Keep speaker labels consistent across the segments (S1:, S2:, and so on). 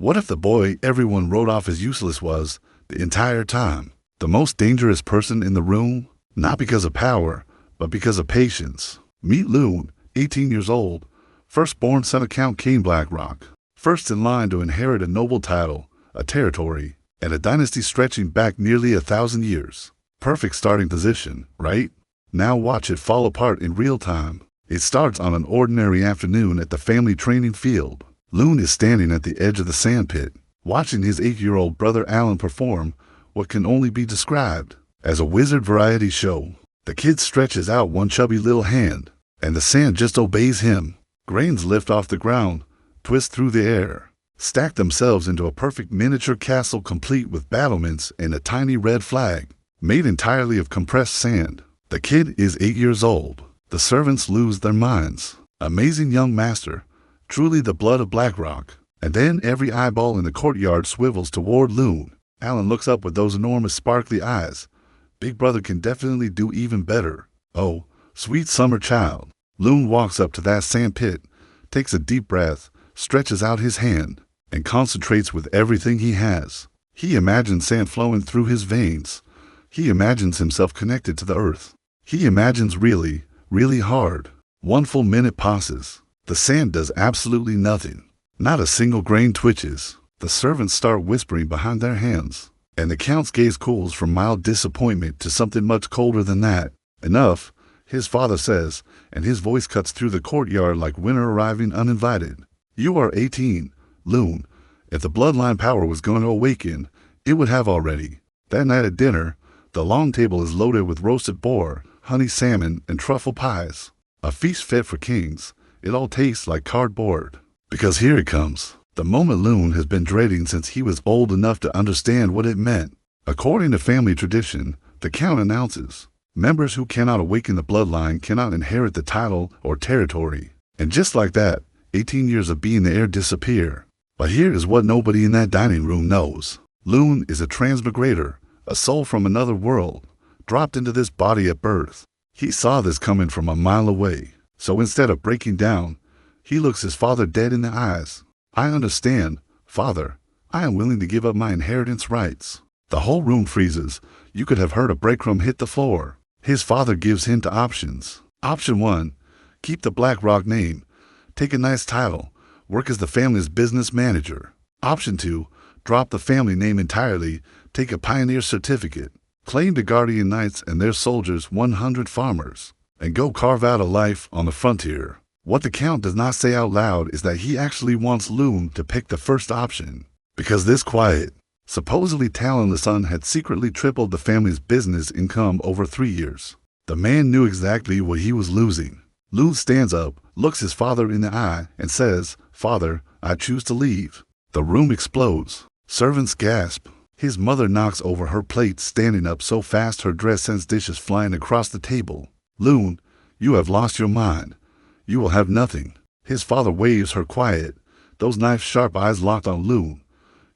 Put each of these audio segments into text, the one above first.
S1: What if the boy everyone wrote off as useless was, the entire time, the most dangerous person in the room? Not because of power, but because of patience. Meet Luen, 18 years old, firstborn son of Count King Blackrock, first in line to inherit a noble title, a territory, and a dynasty stretching back nearly 1,000 years. Perfect starting position, right? Now watch it fall apart in real time. It starts on an ordinary afternoon at the family training field. Luen is standing at the edge of the sandpit, watching his 8-year-old brother Alan perform what can only be described as a wizard variety show. The kid stretches out one chubby little hand, and the sand just obeys him. Grains lift off the ground, twist through the air, stack themselves into a perfect miniature castle complete with battlements and a tiny red flag, made entirely of compressed sand. The kid is 8 years old. The servants lose their minds. Amazing young master, truly the blood of Blackrock. And then every eyeball in the courtyard swivels toward Luen. Alan looks up with those enormous sparkly eyes. Big brother can definitely do even better. Oh, sweet summer child. Luen walks up to that sand pit, takes a deep breath, stretches out his hand, and concentrates with everything he has. He imagines sand flowing through his veins. He imagines himself connected to the earth. He imagines really, really hard. 1 full minute passes. The sand does absolutely nothing. Not a single grain twitches. The servants start whispering behind their hands, and the Count's gaze cools from mild disappointment to something much colder than that. Enough, his father says, and his voice cuts through the courtyard like winter arriving uninvited. You are 18, Luen. If the bloodline power was going to awaken, it would have already. That night at dinner, the long table is loaded with roasted boar, honey salmon, and truffle pies. A feast fit for kings. It all tastes like cardboard. Because here it comes. The moment Luen has been dreading since he was old enough to understand what it meant. According to family tradition, the Count announces, members who cannot awaken the bloodline cannot inherit the title or territory. And just like that, 18 years of being the heir disappear. But here is what nobody in that dining room knows. Luen is a transmigrator, a soul from another world, dropped into this body at birth. He saw this coming from a mile away. So instead of breaking down, he looks his father dead in the eyes. I understand, Father. I am willing to give up my inheritance rights. The whole room freezes. You could have heard a breadcrumb hit the floor. His father gives him to options. Option 1, keep the Blackrock name. Take a nice title. Work as the family's business manager. Option 2, drop the family name entirely. Take a pioneer certificate. Claim the Guardian Knights and their soldiers 100 farmers. And go carve out a life on the frontier. What the Count does not say out loud is that he actually wants Luen to pick the first option. Because this quiet, supposedly talentless son had secretly tripled the family's business income over 3 years. The man knew exactly what he was losing. Luen stands up, looks his father in the eye, and says, Father, I choose to leave. The room explodes. Servants gasp. His mother knocks over her plate, standing up so fast her dress sends dishes flying across the table. Luen, you have lost your mind. You will have nothing. His father waves her quiet, those knife-sharp eyes locked on Luen.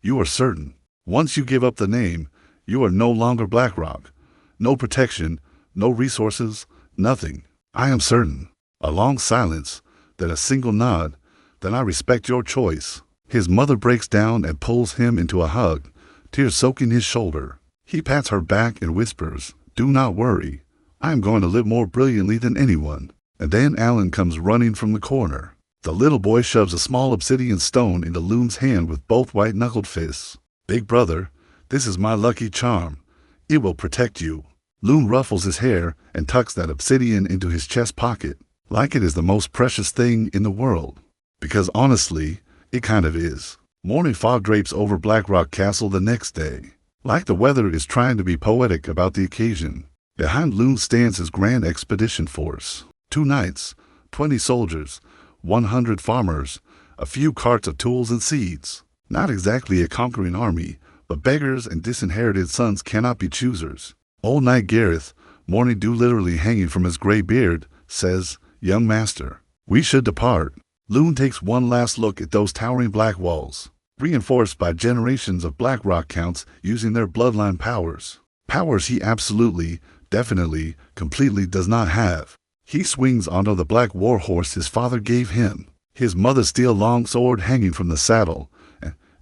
S1: You are certain. Once you give up the name, you are no longer Blackrock. No protection, no resources, nothing. I am certain. A long silence, then a single nod. Then I respect your choice. His mother breaks down and pulls him into a hug, tears soaking his shoulder. He pats her back and whispers, Do not worry. I am going to live more brilliantly than anyone. And then Alan comes running from the corner. The little boy shoves a small obsidian stone into Luen's hand with both white-knuckled fists. Big brother, this is my lucky charm. It will protect you. Luen ruffles his hair and tucks that obsidian into his chest pocket, like it is the most precious thing in the world. Because honestly, it kind of is. Morning fog drapes over Blackrock Castle the next day. Like the weather is trying to be poetic about the occasion. Behind Luen stands his grand expedition force. 2 knights, 20 soldiers, 100 farmers, a few carts of tools and seeds. Not exactly a conquering army, but beggars and disinherited sons cannot be choosers. Old Knight Gareth, morning dew literally hanging from his gray beard, says, Young master, we should depart. Luen takes one last look at those towering black walls, reinforced by generations of Blackrock Counts using their bloodline powers. Powers he absolutely, definitely, completely does not have. He swings onto the black warhorse his father gave him, his mother's steel longsword hanging from the saddle,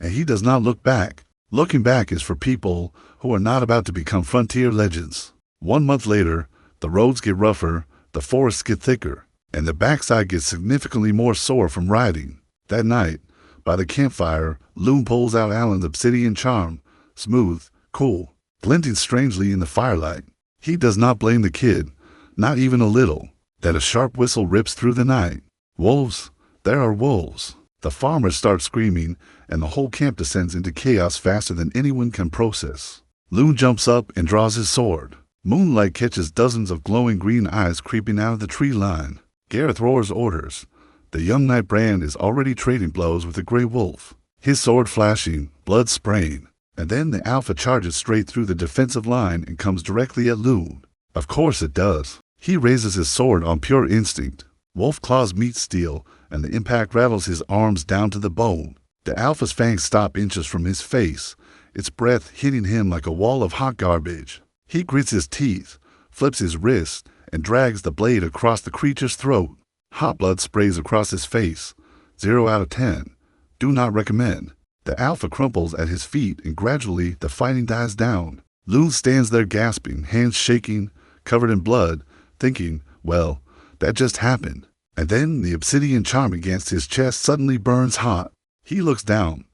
S1: and he does not look back. Looking back is for people who are not about to become frontier legends. 1 month later, the roads get rougher, the forests get thicker, and the backside gets significantly more sore from riding. That night, by the campfire, Luen pulls out Alan's obsidian charm, smooth, cool, glinting strangely in the firelight. He does not blame the kid, not even a little, that a sharp whistle rips through the night. Wolves, there are wolves. The farmers start screaming, and the whole camp descends into chaos faster than anyone can process. Luen jumps up and draws his sword. Moonlight catches dozens of glowing green eyes creeping out of the tree line. Gareth roars orders. The young knight Brand is already trading blows with the gray wolf, his sword flashing, blood spraying. And then the alpha charges straight through the defensive line and comes directly at Luen. Of course it does. He raises his sword on pure instinct. Wolf claws meet steel, and the impact rattles his arms down to the bone. The alpha's fangs stop inches from his face, its breath hitting him like a wall of hot garbage. He grits his teeth, flips his wrist, and drags the blade across the creature's throat. Hot blood sprays across his face. 0 out of 10. Do not recommend. The alpha crumples at his feet, and gradually the fighting dies down. Luen stands there gasping, hands shaking, covered in blood, thinking, well, that just happened. And then the obsidian charm against his chest suddenly burns hot. He looks down.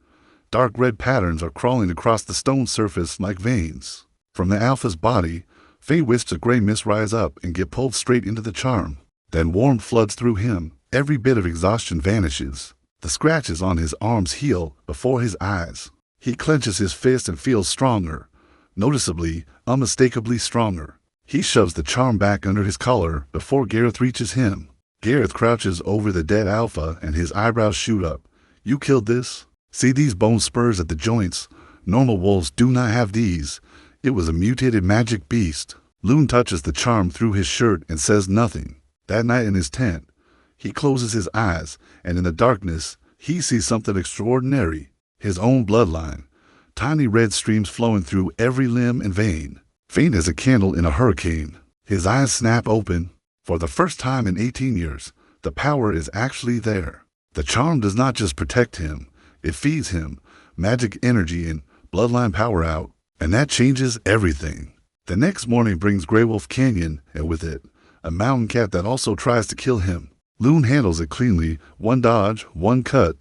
S1: Dark red patterns are crawling across the stone surface like veins. From the alpha's body, faint wisps of gray mist rise up and get pulled straight into the charm. Then warmth floods through him. Every bit of exhaustion vanishes. The scratches on his arms heal before his eyes. He clenches his fist and feels stronger, noticeably, unmistakably stronger. He shoves the charm back under his collar before Gareth reaches him. Gareth crouches over the dead alpha and his eyebrows shoot up. You killed this? See these bone spurs at the joints? Normal wolves do not have these. It was a mutated magic beast. Luen touches the charm through his shirt and says nothing. That night in his tent, he closes his eyes, and in the darkness, he sees something extraordinary. His own bloodline. Tiny red streams flowing through every limb and vein. Faint as a candle in a hurricane. His eyes snap open. For the first time in 18 years, the power is actually there. The charm does not just protect him, it feeds him, magic energy and bloodline power out, and that changes everything. The next morning brings Grey Wolf Canyon, and with it, a mountain cat that also tries to kill him. Luen handles it cleanly, one dodge, one cut,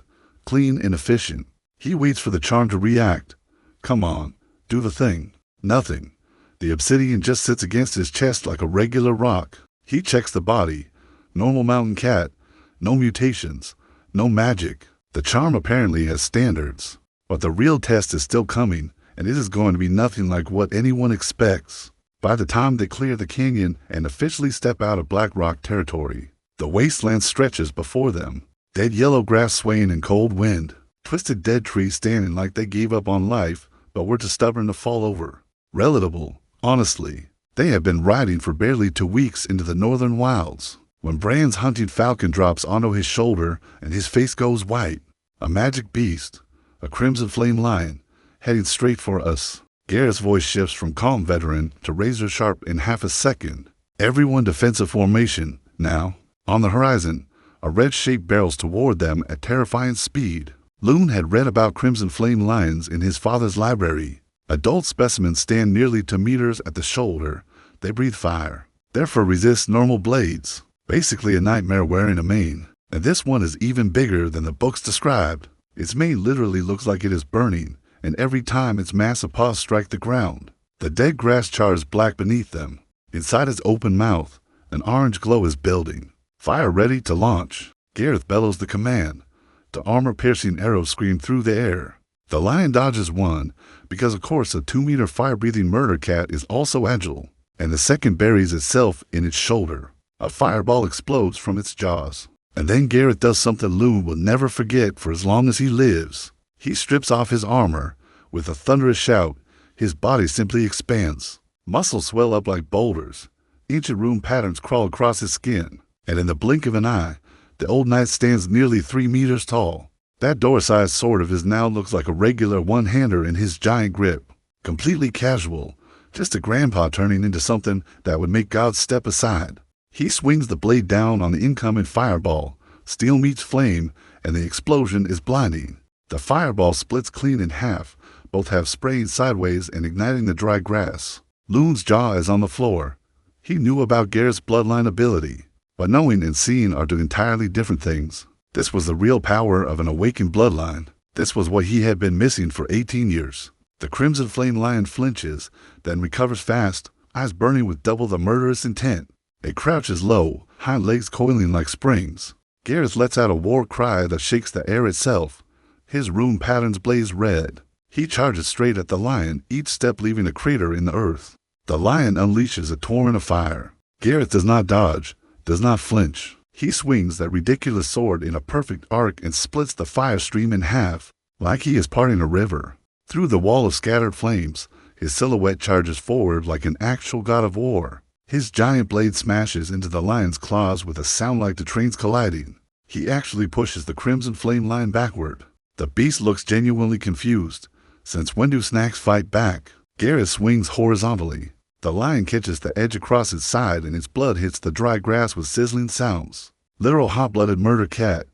S1: clean and efficient. He waits for the charm to react. Come on, do the thing. Nothing. The obsidian just sits against his chest like a regular rock. He checks the body. Normal mountain cat. No mutations. No magic. The charm apparently has standards. But the real test is still coming, and it is going to be nothing like what anyone expects. By the time they clear the canyon and officially step out of Black Rock territory, the wasteland stretches before them. Dead yellow grass swaying in cold wind. Twisted dead trees standing like they gave up on life, but were too stubborn to fall over. Relatable, honestly. They have been riding for barely 2 weeks into the northern wilds, when Brand's hunting falcon drops onto his shoulder and his face goes white. A magic beast, a crimson flame lion, heading straight for us. Gareth's voice shifts from calm veteran to razor sharp in half a second. Everyone defensive formation, now. On the horizon, a red shape barrels toward them at terrifying speed. Luen had read about crimson flame lions in his father's library. Adult specimens stand nearly 2 meters at the shoulder. They breathe fire, therefore resist normal blades. Basically a nightmare wearing a mane. And this one is even bigger than the books described. Its mane literally looks like it is burning, and every time its massive paws strike the ground, the dead grass chars black beneath them. Inside its open mouth, an orange glow is building. Fire ready to launch. Gareth bellows the command. The armor-piercing arrows scream through the air. The lion dodges one, because of course a 2-meter fire-breathing murder cat is also agile, and the second buries itself in its shoulder. A fireball explodes from its jaws. And then Gareth does something Luen will never forget for as long as he lives. He strips off his armor. With a thunderous shout, his body simply expands. Muscles swell up like boulders. Ancient rune patterns crawl across his skin. And in the blink of an eye, the old knight stands nearly 3 meters tall. That door-sized sword of his now looks like a regular one-hander in his giant grip. Completely casual, just a grandpa turning into something that would make God step aside. He swings the blade down on the incoming fireball. Steel meets flame, and the explosion is blinding. The fireball splits clean in half, both have spraying sideways and igniting the dry grass. Luen's jaw is on the floor. He knew about Garrett's bloodline ability, but knowing and seeing are two entirely different things. This was the real power of an awakened bloodline. This was what he had been missing for 18 years. The crimson flame lion flinches, then recovers fast, eyes burning with double the murderous intent. It crouches low, hind legs coiling like springs. Garrett lets out a war cry that shakes the air itself. His rune patterns blaze red. He charges straight at the lion, each step leaving a crater in the earth. The lion unleashes a torrent of fire. Garrett does not dodge, does not flinch. He swings that ridiculous sword in a perfect arc and splits the fire stream in half, like he is parting a river. Through the wall of scattered flames, his silhouette charges forward like an actual god of war. His giant blade smashes into the lion's claws with a sound like the trains colliding. He actually pushes the crimson flame lion backward. The beast looks genuinely confused. Since when do snacks fight back? Garrett swings horizontally. The lion catches the edge across its side and its blood hits the dry grass with sizzling sounds. Literal hot-blooded murder cat.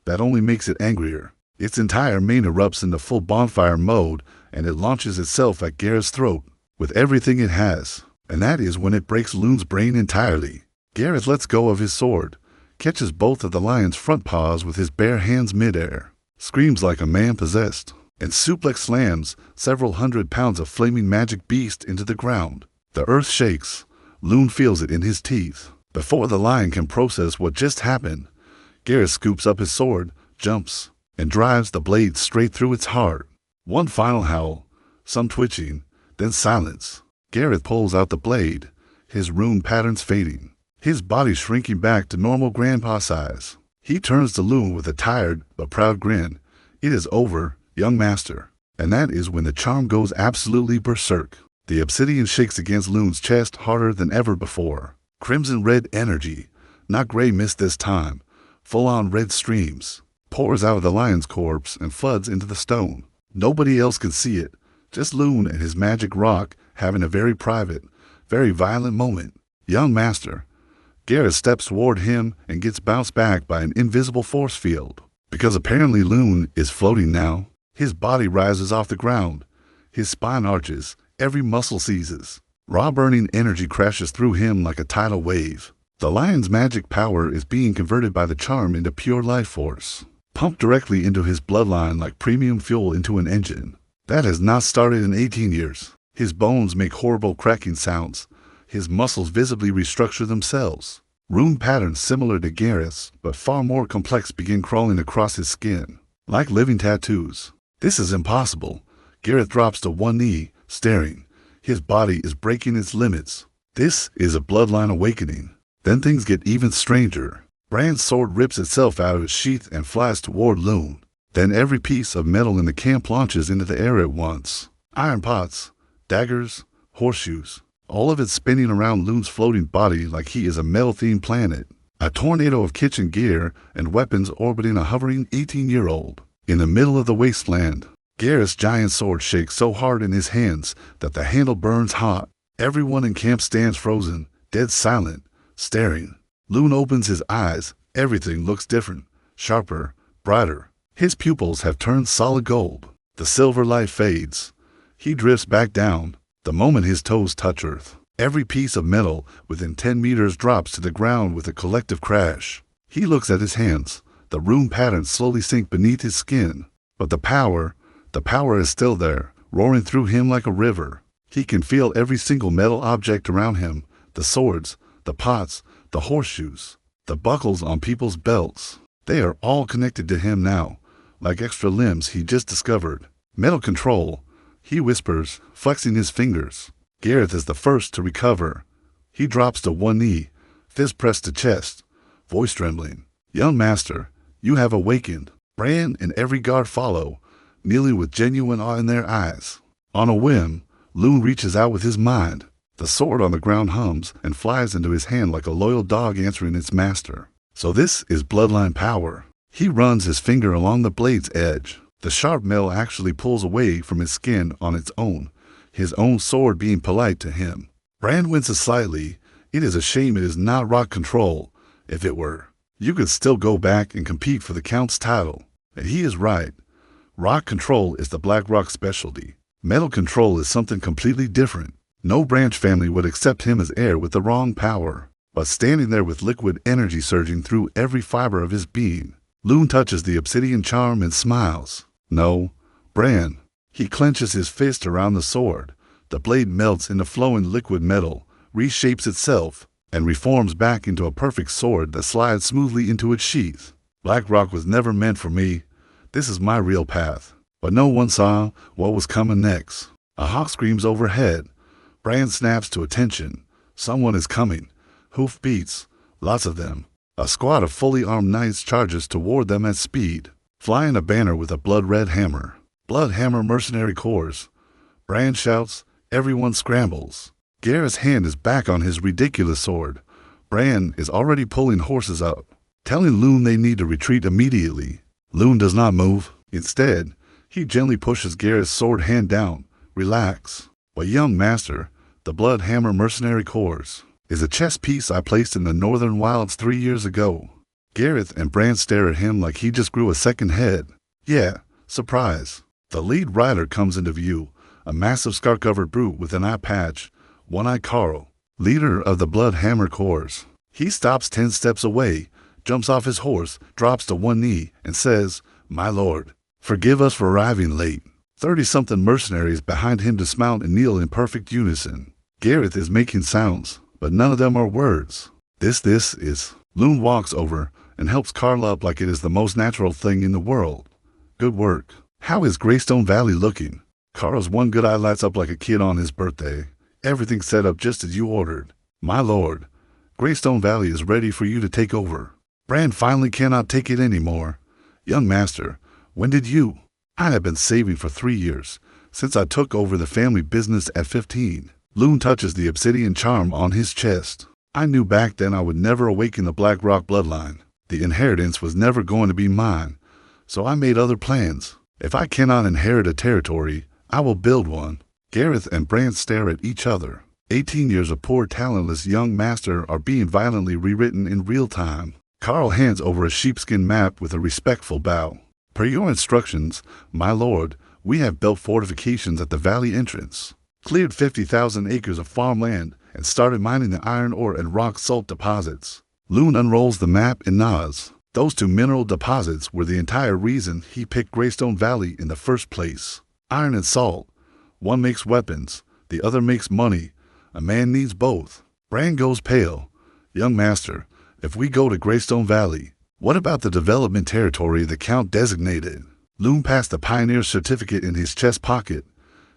S1: That only makes it angrier. Its entire mane erupts into full bonfire mode and it launches itself at Garrett's throat with everything it has. And that is when it breaks Luen's brain entirely. Garrett lets go of his sword, catches both of the lion's front paws with his bare hands midair, screams like a man possessed, and suplex slams several hundred pounds of flaming magic beast into the ground. The earth shakes. Luen feels it in his teeth. Before the lion can process what just happened, Garrett scoops up his sword, jumps, and drives the blade straight through its heart. One final howl, some twitching, then silence. Garrett pulls out the blade, his rune patterns fading, his body shrinking back to normal grandpa size. He turns to Luen with a tired but proud grin. It is over, young master. And that is when the charm goes absolutely berserk. The obsidian shakes against Luen's chest harder than ever before. Crimson red energy, not gray mist this time, full-on red streams, pours out of the lion's corpse and floods into the stone. Nobody else can see it, just Luen and his magic rock having a very private, very violent moment. Young master. Garrett steps toward him and gets bounced back by an invisible force field. Because apparently Luen is floating now. His body rises off the ground. His spine arches. Every muscle seizes. Raw burning energy crashes through him like a tidal wave. The lion's magic power is being converted by the charm into pure life force, pumped directly into his bloodline like premium fuel into an engine. That has not started in 18 years. His bones make horrible cracking sounds. His muscles visibly restructure themselves. Rune patterns similar to Garrett's, but far more complex begin crawling across his skin, like living tattoos. This is impossible. Garrett drops to one knee, staring. His body is breaking its limits. This is a bloodline awakening. Then things get even stranger. Brand's sword rips itself out of its sheath and flies toward Luen. Then every piece of metal in the camp launches into the air at once. Iron pots, daggers, horseshoes, all of it spinning around Luen's floating body like he is a metal-themed planet. A tornado of kitchen gear and weapons orbiting a hovering 18-year-old. In the middle of the wasteland, Garrett's giant sword shakes so hard in his hands that the handle burns hot. Everyone in camp stands frozen, dead silent, staring. Luen opens his eyes. Everything looks different, sharper, brighter. His pupils have turned solid gold. The silver light fades. He drifts back down. The moment his toes touch earth, every piece of metal within 10 meters drops to the ground with a collective crash. He looks at his hands. The rune patterns slowly sink beneath his skin. But the power is still there, roaring through him like a river. He can feel every single metal object around him, the swords, the pots, the horseshoes, the buckles on people's belts. They are all connected to him now, like extra limbs he just discovered. Metal control, he whispers, flexing his fingers. Garrett is the first to recover. He drops to one knee, fist pressed to chest, voice trembling. Young master, you have awakened. Brand and every guard follow, kneeling with genuine awe in their eyes. On a whim, Luen reaches out with his mind. The sword on the ground hums and flies into his hand like a loyal dog answering its master. So this is bloodline power. He runs his finger along the blade's edge. The sharp metal actually pulls away from his skin on its own, his own sword being polite to him. Brand winces slightly. It is a shame it is not rock control. If it were, you could still go back and compete for the Count's title. And he is right. Rock control is the Black Rock's specialty. Metal control is something completely different. No branch family would accept him as heir with the wrong power. But standing there with liquid energy surging through every fiber of his being, Luen touches the obsidian charm and smiles. No, Bran. He clenches his fist around the sword. The blade melts into flowing liquid metal, reshapes itself, and reforms back into a perfect sword that slides smoothly into its sheath. Black Rock was never meant for me. This is my real path. But no one saw what was coming next. A hawk screams overhead. Bran snaps to attention. Someone is coming. Hoof beats. Lots of them. A squad of fully armed knights charges toward them at speed, flying a banner with a blood-red hammer. Blood Hammer Mercenary Corps. Bran shouts. Everyone scrambles. Gareth's hand is back on his ridiculous sword. Bran is already pulling horses up, telling Luen they need to retreat immediately. Luen does not move. Instead, he gently pushes Gareth's sword hand down. Relax. But young master, the Blood Hammer Mercenary Corps is a chess piece I placed in the Northern Wilds 3 years ago. Gareth and Bran stare at him like he just grew a second head. Yeah, surprise. The lead rider comes into view, a massive scar-covered brute with an eye patch, One-Eyed Carl, leader of the Blood Hammer Corps. He stops 10 steps away, jumps off his horse, drops to one knee, and says, "My lord, forgive us for arriving late." 30-something mercenaries behind him dismount and kneel in perfect unison. Gareth is making sounds, but none of them are words. This is. Luen walks over and helps Carl up like it is the most natural thing in the world. Good work. How is Greystone Valley looking? Carl's one good eye lights up like a kid on his birthday. Everything's set up just as you ordered. My lord, Greystone Valley is ready for you to take over. Bran finally cannot take it anymore. Young master, when did you? I have been saving for 3 years, since I took over the family business at 15. Luen touches the obsidian charm on his chest. I knew back then I would never awaken the Black Rock bloodline. The inheritance was never going to be mine, so I made other plans. If I cannot inherit a territory, I will build one. Gareth and Bran stare at each other. 18 years of poor talentless young master are being violently rewritten in real time. Carl hands over a sheepskin map with a respectful bow. Per your instructions, my lord, we have built fortifications at the valley entrance, cleared 50,000 acres of farmland, and started mining the iron ore and rock salt deposits. Luen unrolls the map and nods. Those 2 mineral deposits were the entire reason he picked Greystone Valley in the first place. Iron and salt. One makes weapons, the other makes money. A man needs both. Bran goes pale. Young master, if we go to Greystone Valley, what about the development territory the Count designated? Luen passed the pioneer certificate in his chest pocket.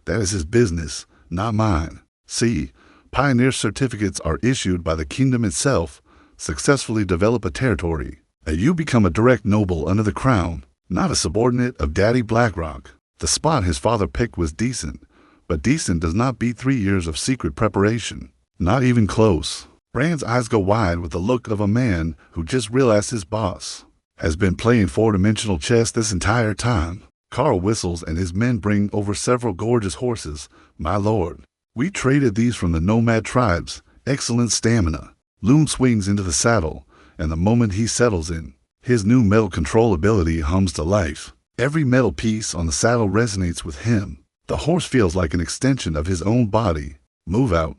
S1: That is his business, not mine. See, pioneer certificates are issued by the kingdom itself. Successfully develop a territory, and you become a direct noble under the crown, not a subordinate of Daddy Blackrock. The spot his father picked was decent, but decent does not beat 3 years of secret preparation. Not even close. Bran's eyes go wide with the look of a man who just realized his boss has been playing 4-dimensional chess this entire time. Carl whistles and his men bring over several gorgeous horses. My lord, we traded these from the nomad tribes. Excellent stamina. Luen swings into the saddle, and the moment he settles in, his new metal control ability hums to life. Every metal piece on the saddle resonates with him. The horse feels like an extension of his own body. Move out.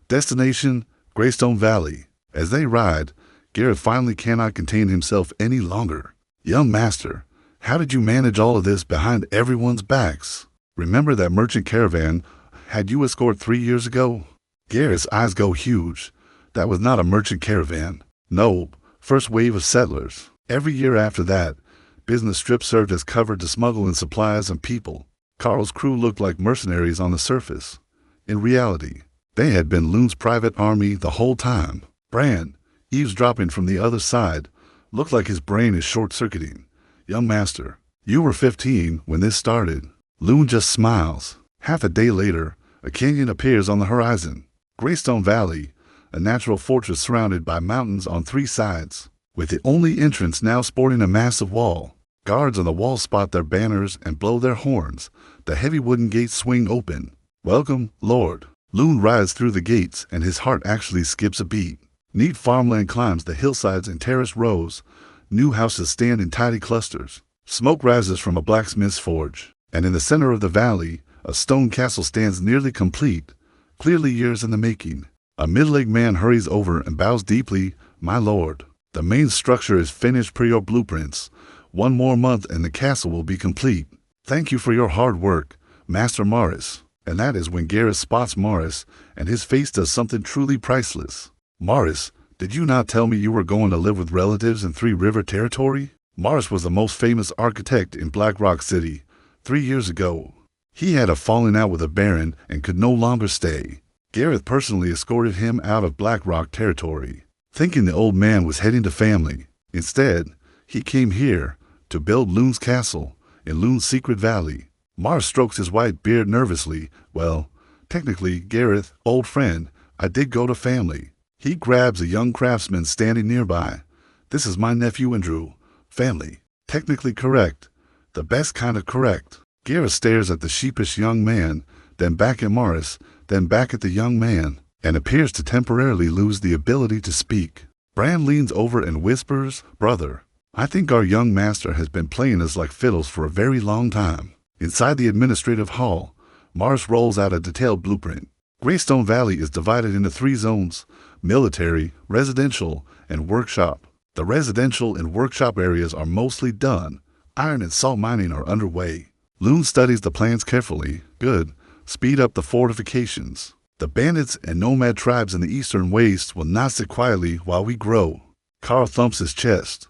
S1: Destination, Greystone Valley. As they ride, Gareth finally cannot contain himself any longer. Young master, how did you manage all of this behind everyone's backs? Remember that merchant caravan had you escort 3 years ago? Gareth's eyes go huge. That was not a merchant caravan. No, first wave of settlers. Every year after that, business strips served as cover to smuggle in supplies and people. Carl's crew looked like mercenaries on the surface. In reality, they had been Luen's private army the whole time. Bran, eavesdropping from the other side, looked like his brain is short-circuiting. Young master, you were 15 when this started. Luen just smiles. Half a day later, a canyon appears on the horizon. Greystone Valley, a natural fortress surrounded by mountains on 3 sides, with the only entrance now sporting a massive wall. Guards on the wall spot their banners and blow their horns. The heavy wooden gates swing open. Welcome, Lord. Luen rides through the gates and his heart actually skips a beat. Neat farmland climbs the hillsides in terraced rows. New houses stand in tidy clusters. Smoke rises from a blacksmith's forge, and in the center of the valley, a stone castle stands nearly complete, clearly years in the making. A middle-aged man hurries over and bows deeply. "My lord, the main structure is finished per your blueprints. 1 more month and the castle will be complete. Thank you for your hard work, Master Morris." And that is when Gareth spots Morris, and his face does something truly priceless. "Morris, did you not tell me you were going to live with relatives in Three River territory?" Morris was the most famous architect in Black Rock City 3 years ago. He had a falling out with a baron and could no longer stay. Gareth personally escorted him out of Black Rock territory, thinking the old man was heading to family. Instead, he came here to build Luen's castle in Luen's secret valley. Morris strokes his white beard nervously. "Well, technically, Gareth, old friend, I did go to family." He grabs a young craftsman standing nearby. "This is my nephew Andrew. Family. Technically correct. The best kind of correct." Gareth stares at the sheepish young man, then back at Morris, then back at the young man, and appears to temporarily lose the ability to speak. Bran leans over and whispers, "Brother, I think our young master has been playing us like fiddles for a very long time." Inside the administrative hall, Morris rolls out a detailed blueprint. Greystone Valley is divided into 3 zones: military, residential, and workshop. The residential and workshop areas are mostly done. Iron and salt mining are underway. Luen studies the plans carefully. "Good. Speed up the fortifications. The bandits and nomad tribes in the eastern wastes will not sit quietly while we grow." Carl thumps his chest.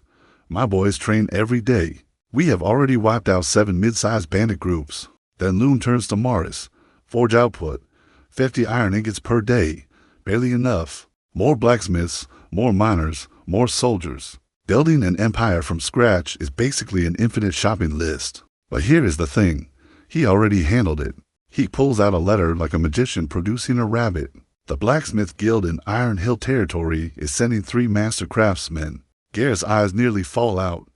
S1: "My boys train every day. We have already wiped out 7 mid-sized bandit groups." Then Luen turns to Morris. "Forge output. 50 iron ingots per day. Barely enough. More blacksmiths, more miners, more soldiers. Building an empire from scratch is basically an infinite shopping list. But here is the thing. He already handled it." He pulls out a letter like a magician producing a rabbit. "The Blacksmith Guild in Iron Hill territory is sending 3 master craftsmen." Gareth's eyes nearly fall out.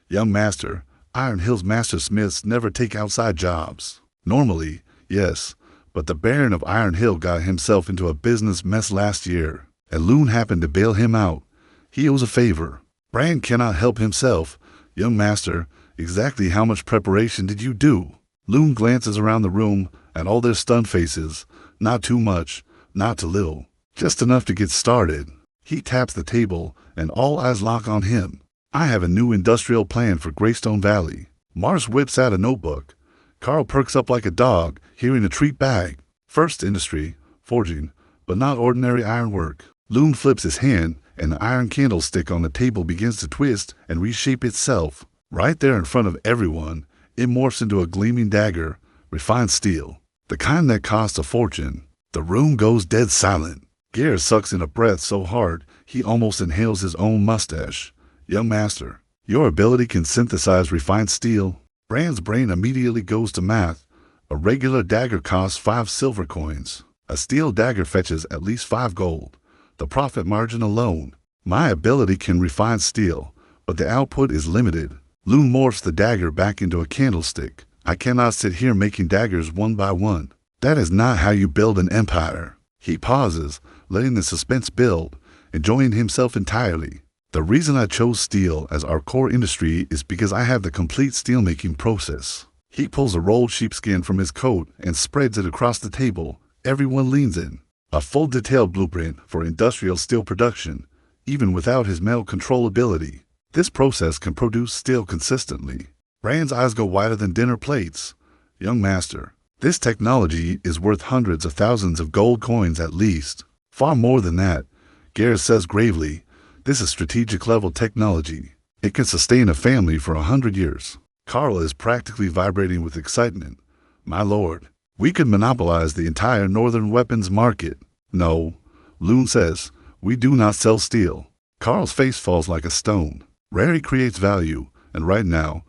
S1: "Young master, Iron Hill's master smiths never take outside jobs." "Normally, yes, but the Baron of Iron Hill got himself into a business mess last year, and Luen happened to bail him out. He owes a favor." Bran cannot help himself. "Young master, exactly how much preparation did you do?" Luen glances around the room at all their stunned faces. "Not too much, not too little. Just enough to get started." He taps the table, and all eyes lock on him. "I have a new industrial plan for Greystone Valley." Morris whips out a notebook. Carl perks up like a dog, hearing a treat bag. "First industry, forging, but not ordinary ironwork." Luen flips his hand, and the iron candlestick on the table begins to twist and reshape itself. Right there in front of everyone, it morphs into a gleaming dagger, refined steel, the kind that costs a fortune. The room goes dead silent. Gareth sucks in a breath so hard he almost inhales his own mustache. "Young master, your ability can synthesize refined steel." Bran's brain immediately goes to math. A regular dagger costs 5 silver coins. A steel dagger fetches at least 5 gold. The profit margin alone. My ability can refine steel, but the output is limited. Luen morphs the dagger back into a candlestick. "I cannot sit here making daggers one by one. That is not how you build an empire." He pauses, letting the suspense build, enjoying himself entirely. "The reason I chose steel as our core industry is because I have the complete steelmaking process." He pulls a rolled sheepskin from his coat and spreads it across the table. Everyone leans in. A full detailed blueprint for industrial steel production, even without his metal control ability. This process can produce steel consistently. Bran's eyes go wider than dinner plates. "Young master, this technology is worth hundreds of thousands of gold coins at least." "Far more than that," Gareth says gravely. "This is strategic level technology. It can sustain a family for 100 years. Carl is practically vibrating with excitement. "My lord, we could monopolize the entire northern weapons market." "No," Luen says, "we do not sell steel." Carl's face falls like a stone. "Rarity creates value, and right now,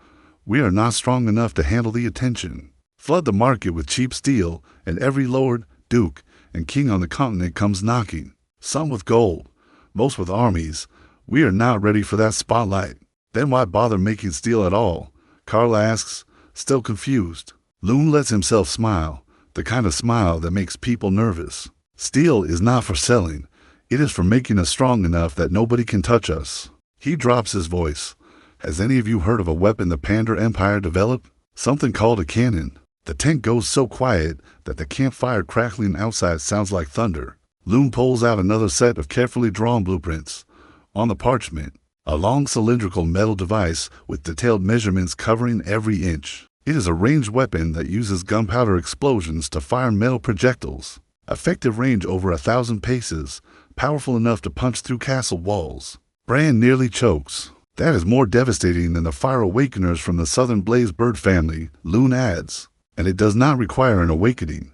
S1: we are not strong enough to handle the attention. Flood the market with cheap steel, and every lord, duke, and king on the continent comes knocking. Some with gold, most with armies. We are not ready for that spotlight." "Then why bother making steel at all?" Carl asks, still confused. Luen lets himself smile, the kind of smile that makes people nervous. "Steel is not for selling. It is for making us strong enough that nobody can touch us." He drops his voice. Has any of you heard of a weapon the Panda Empire developed? Something called a cannon. The tent goes so quiet that the campfire crackling outside sounds like thunder. Luen pulls out another set of carefully drawn blueprints. On the parchment, a long cylindrical metal device with detailed measurements covering every inch. It is a ranged weapon that uses gunpowder explosions to fire metal projectiles. Effective range over 1,000 paces, powerful enough to punch through castle walls. Bran nearly chokes. That is more devastating than the fire awakeners from the southern blaze bird family, Luen adds. And it does not require an awakening.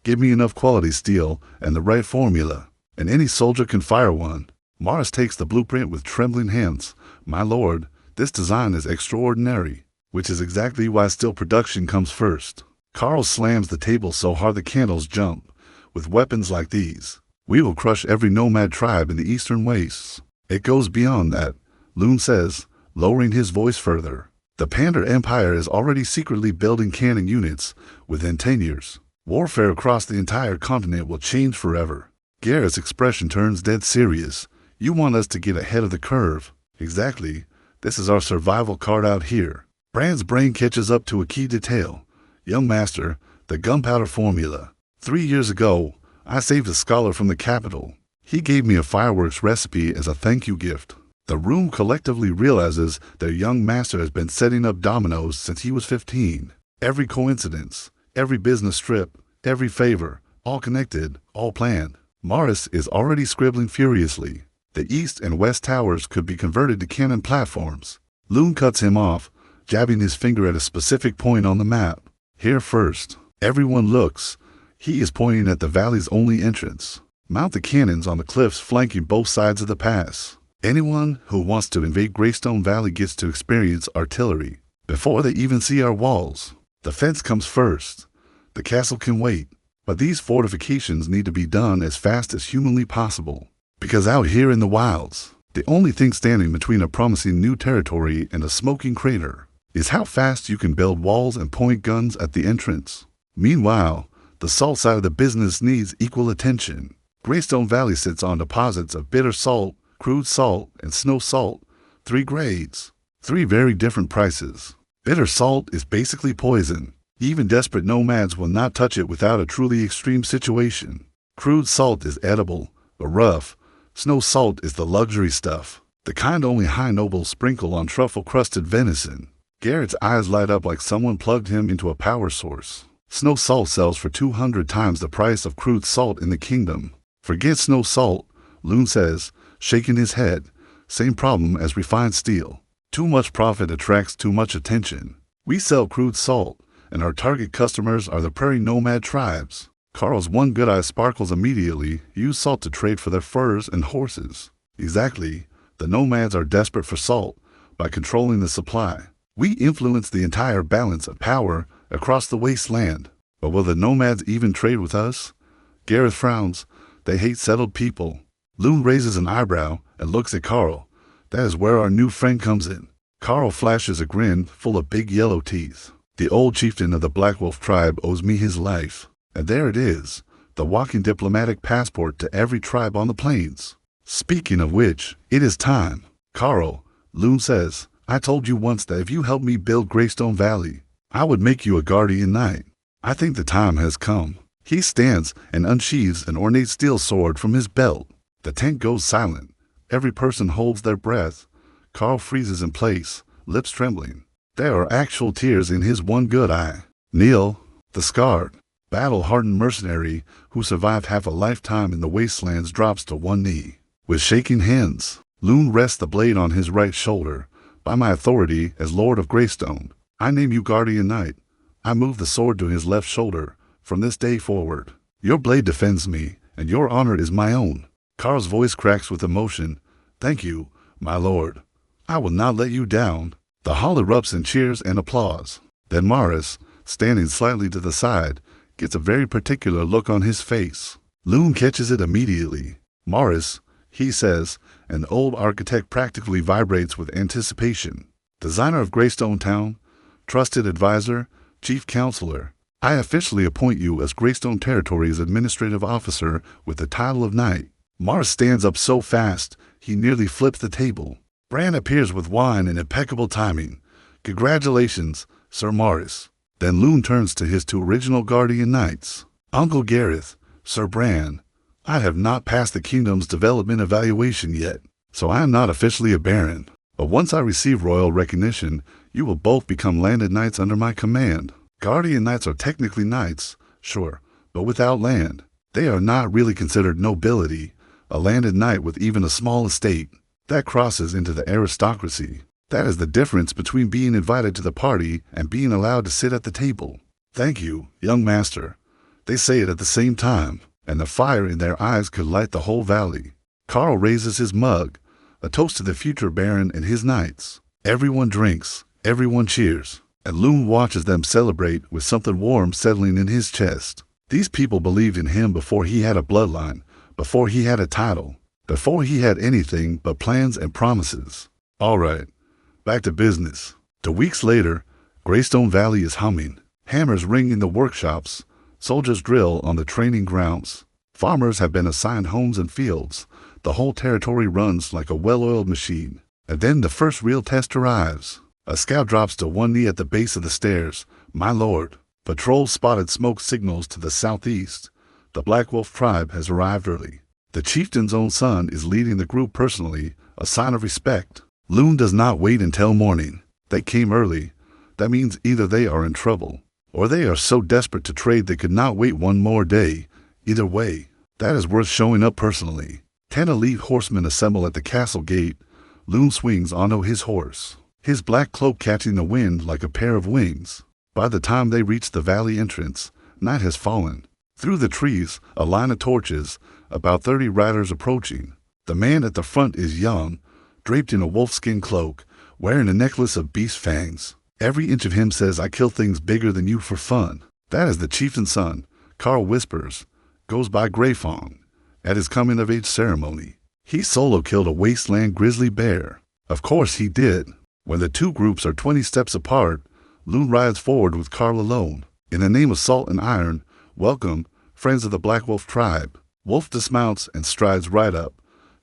S1: Give me enough quality steel and the right formula, and any soldier can fire one. Morris takes the blueprint with trembling hands. My lord, this design is extraordinary, which is exactly why steel production comes first. Carl slams the table so hard the candles jump. With weapons like these, we will crush every nomad tribe in the eastern wastes. It goes beyond that, Luen says, lowering his voice further. The Panda Empire is already secretly building cannon units. Within 10 years, warfare across the entire continent will change forever. Garrett's expression turns dead serious. You want us to get ahead of the curve. Exactly. This is our survival card out here. Bran's brain catches up to a key detail. Young master, the gunpowder formula. 3 years ago, I saved a scholar from the capital. He gave me a fireworks recipe as a thank you gift. The room collectively realizes their young master has been setting up dominoes since he was 15. Every coincidence, every business trip, every favor, all connected, all planned. Morris is already scribbling furiously. The east and west towers could be converted to cannon platforms. Luen cuts him off, jabbing his finger at a specific point on the map. Here first. Everyone looks. He is pointing at the valley's only entrance. Mount the cannons on the cliffs flanking both sides of the pass. Anyone who wants to invade Greystone Valley gets to experience artillery before they even see our walls. The fence comes first. The castle can wait, but these fortifications need to be done as fast as humanly possible. Because out here in the wilds, the only thing standing between a promising new territory and a smoking crater is how fast you can build walls and point guns at the entrance. Meanwhile, the salt side of the business needs equal attention. Greystone Valley sits on deposits of bitter salt, crude salt, and snow salt, 3 grades, 3 very different prices. Bitter salt is basically poison. Even desperate nomads will not touch it without a truly extreme situation. Crude salt is edible, but rough. Snow salt is the luxury stuff, the kind only high nobles sprinkle on truffle-crusted venison. Garrett's eyes light up like someone plugged him into a power source. Snow salt sells for 200 times the price of crude salt in the kingdom. Forget snow salt, Luen says, shaking his head. Same problem as refined steel. Too much profit attracts too much attention. We sell crude salt, and our target customers are the prairie nomad tribes. Carl's one good eye sparkles immediately. Use salt to trade for their furs and horses. Exactly. The nomads are desperate for salt. By controlling the supply, we influence the entire balance of power across the wasteland. But will the nomads even trade with us? Garrett frowns. They hate settled people. Luen raises an eyebrow and looks at Carl. That is where our new friend comes in. Carl flashes a grin full of big yellow teeth. The old chieftain of the Black Wolf tribe owes me his life. And there it is, the walking diplomatic passport to every tribe on the plains. Speaking of which, it is time. Carl, Luen says, I told you once that if you help me build Greystone Valley, I would make you a guardian knight. I think the time has come. He stands and unsheathes an ornate steel sword from his belt. The tent goes silent. Every person holds their breath. Carl freezes in place, lips trembling. There are actual tears in his one good eye. Neil, the scarred, battle-hardened mercenary who survived half a lifetime in the wastelands, drops to one knee. With shaking hands, Luen rests the blade on his right shoulder. By my authority as Lord of Greystone, I name you Guardian Knight. I move the sword to his left shoulder. From this day forward, your blade defends me, and your honor is my own. Carl's voice cracks with emotion. Thank you, my lord. I will not let you down. The hall erupts in cheers and applause. Then Morris, standing slightly to the side, gets a very particular look on his face. Luen catches it immediately. Morris, he says, an old architect practically vibrates with anticipation. Designer of Greystone Town, trusted advisor, chief counselor. I officially appoint you as Greystone Territory's administrative officer with the title of knight. Morris stands up so fast, he nearly flips the table. Bran appears with wine in impeccable timing. Congratulations, Sir Morris. Then Luen turns to his two original guardian knights. Uncle Gareth, Sir Bran, I have not passed the kingdom's development evaluation yet, so I am not officially a baron. But once I receive royal recognition, you will both become landed knights under my command. Guardian knights are technically knights, sure, but without land. They are not really considered nobility. A landed knight with even a small estate, that crosses into the aristocracy. That is the difference between being invited to the party and being allowed to sit at the table. Thank you, young master. They say it at the same time, and the fire in their eyes could light the whole valley. Carl raises his mug, a toast to the future baron and his knights. Everyone drinks, everyone cheers, and Luen watches them celebrate with something warm settling in his chest. These people believed in him before he had a bloodline, before he had a title, before he had anything but plans and promises. All right, back to business. 2 weeks later, Greystone Valley is humming. Hammers ring in the workshops. Soldiers drill on the training grounds. Farmers have been assigned homes and fields. The whole territory runs like a well-oiled machine. And then the first real test arrives. A scout drops to one knee at the base of the stairs. My lord. Patrol spotted smoke signals to the southeast. The Black Wolf tribe has arrived early. The chieftain's own son is leading the group personally, a sign of respect. Luen does not wait until morning. They came early. That means either they are in trouble, or they are so desperate to trade they could not wait one more day. Either way, that is worth showing up personally. 10 elite horsemen assemble at the castle gate. Luen swings onto his horse, his black cloak catching the wind like a pair of wings. By the time they reach the valley entrance, night has fallen. Through the trees, a line of torches, about 30 riders approaching. The man at the front is young, draped in a wolfskin cloak, wearing a necklace of beast fangs. Every inch of him says, I kill things bigger than you for fun. That is the chieftain's son, Carl whispers, goes by Greyfong. At his coming-of-age ceremony, he solo killed a wasteland grizzly bear. Of course he did. When the two groups are 20 steps apart, Luen rides forward with Carl alone. In the name of salt and iron, welcome, friends of the Black Wolf tribe. Wolf dismounts and strides right up.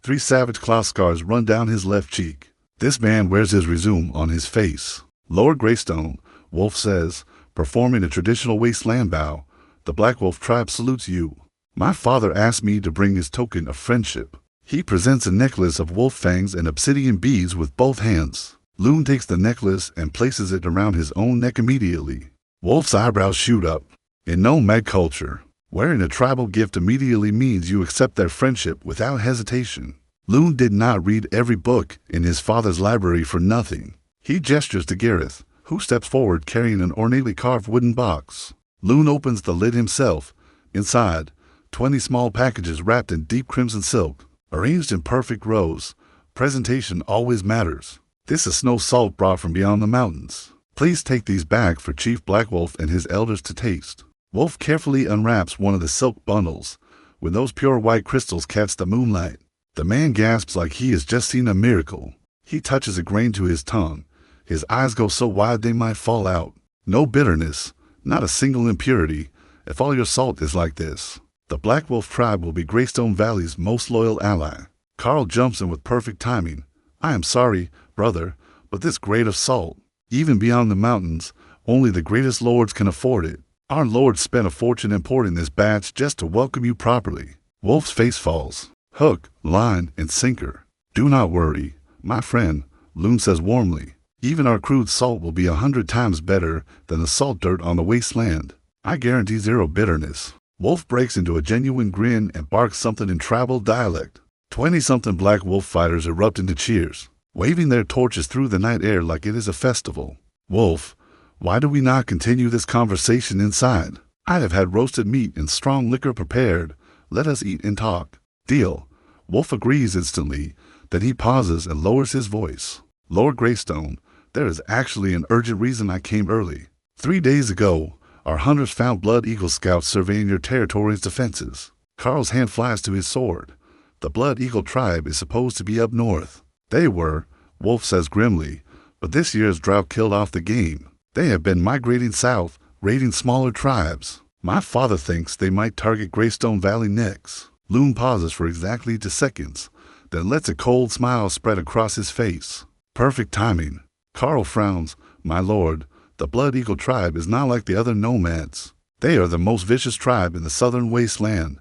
S1: 3 savage claw scars run down his left cheek. This man wears his resume on his face. Lord Greystone, Wolf says, performing a traditional wasteland bow. The Black Wolf tribe salutes you. My father asked me to bring his token of friendship. He presents a necklace of wolf fangs and obsidian beads with both hands. Luen takes the necklace and places it around his own neck immediately. Wolf's eyebrows shoot up. In nomad culture, wearing a tribal gift immediately means you accept their friendship without hesitation. Luen did not read every book in his father's library for nothing. He gestures to Gareth, who steps forward carrying an ornately carved wooden box. Luen opens the lid himself. Inside, 20 small packages wrapped in deep crimson silk, arranged in perfect rows. Presentation always matters. This is snow salt brought from beyond the mountains. Please take these back for Chief Black Wolf and his elders to taste. Wolf carefully unwraps one of the silk bundles. When those pure white crystals catch the moonlight, the man gasps like he has just seen a miracle. He touches a grain to his tongue. His eyes go so wide they might fall out. No bitterness, not a single impurity, if all your salt is like this. The Black Wolf tribe will be Greystone Valley's most loyal ally. Carl jumps in with perfect timing. I am sorry, brother, but this grade of salt, even beyond the mountains, only the greatest lords can afford it. Our lords spent a fortune importing this batch just to welcome you properly. Wolf's face falls. Hook, line, and sinker. Do not worry, my friend, Luen says warmly. Even our crude salt will be 100 times better than the salt dirt on the wasteland. I guarantee zero bitterness. Wolf breaks into a genuine grin and barks something in tribal dialect. 20-something Black Wolf fighters erupt into cheers, waving their torches through the night air like it is a festival. Wolf, why do we not continue this conversation inside? I have had roasted meat and strong liquor prepared. Let us eat and talk. Deal. Wolf agrees instantly. Then he pauses and lowers his voice. Lord Greystone, there is actually an urgent reason I came early. 3 days ago, our hunters found Blood Eagle scouts surveying your territory's defenses. Carl's hand flies to his sword. The Blood Eagle tribe is supposed to be up north. They were, Wolf says grimly, but this year's drought killed off the game. They have been migrating south, raiding smaller tribes. My father thinks they might target Greystone Valley next. Luen pauses for exactly 2 seconds. then lets a cold smile spread across his face. Perfect timing. Carl frowns. My lord, the Blood Eagle tribe is not like the other nomads. They are the most vicious tribe in the southern wasteland.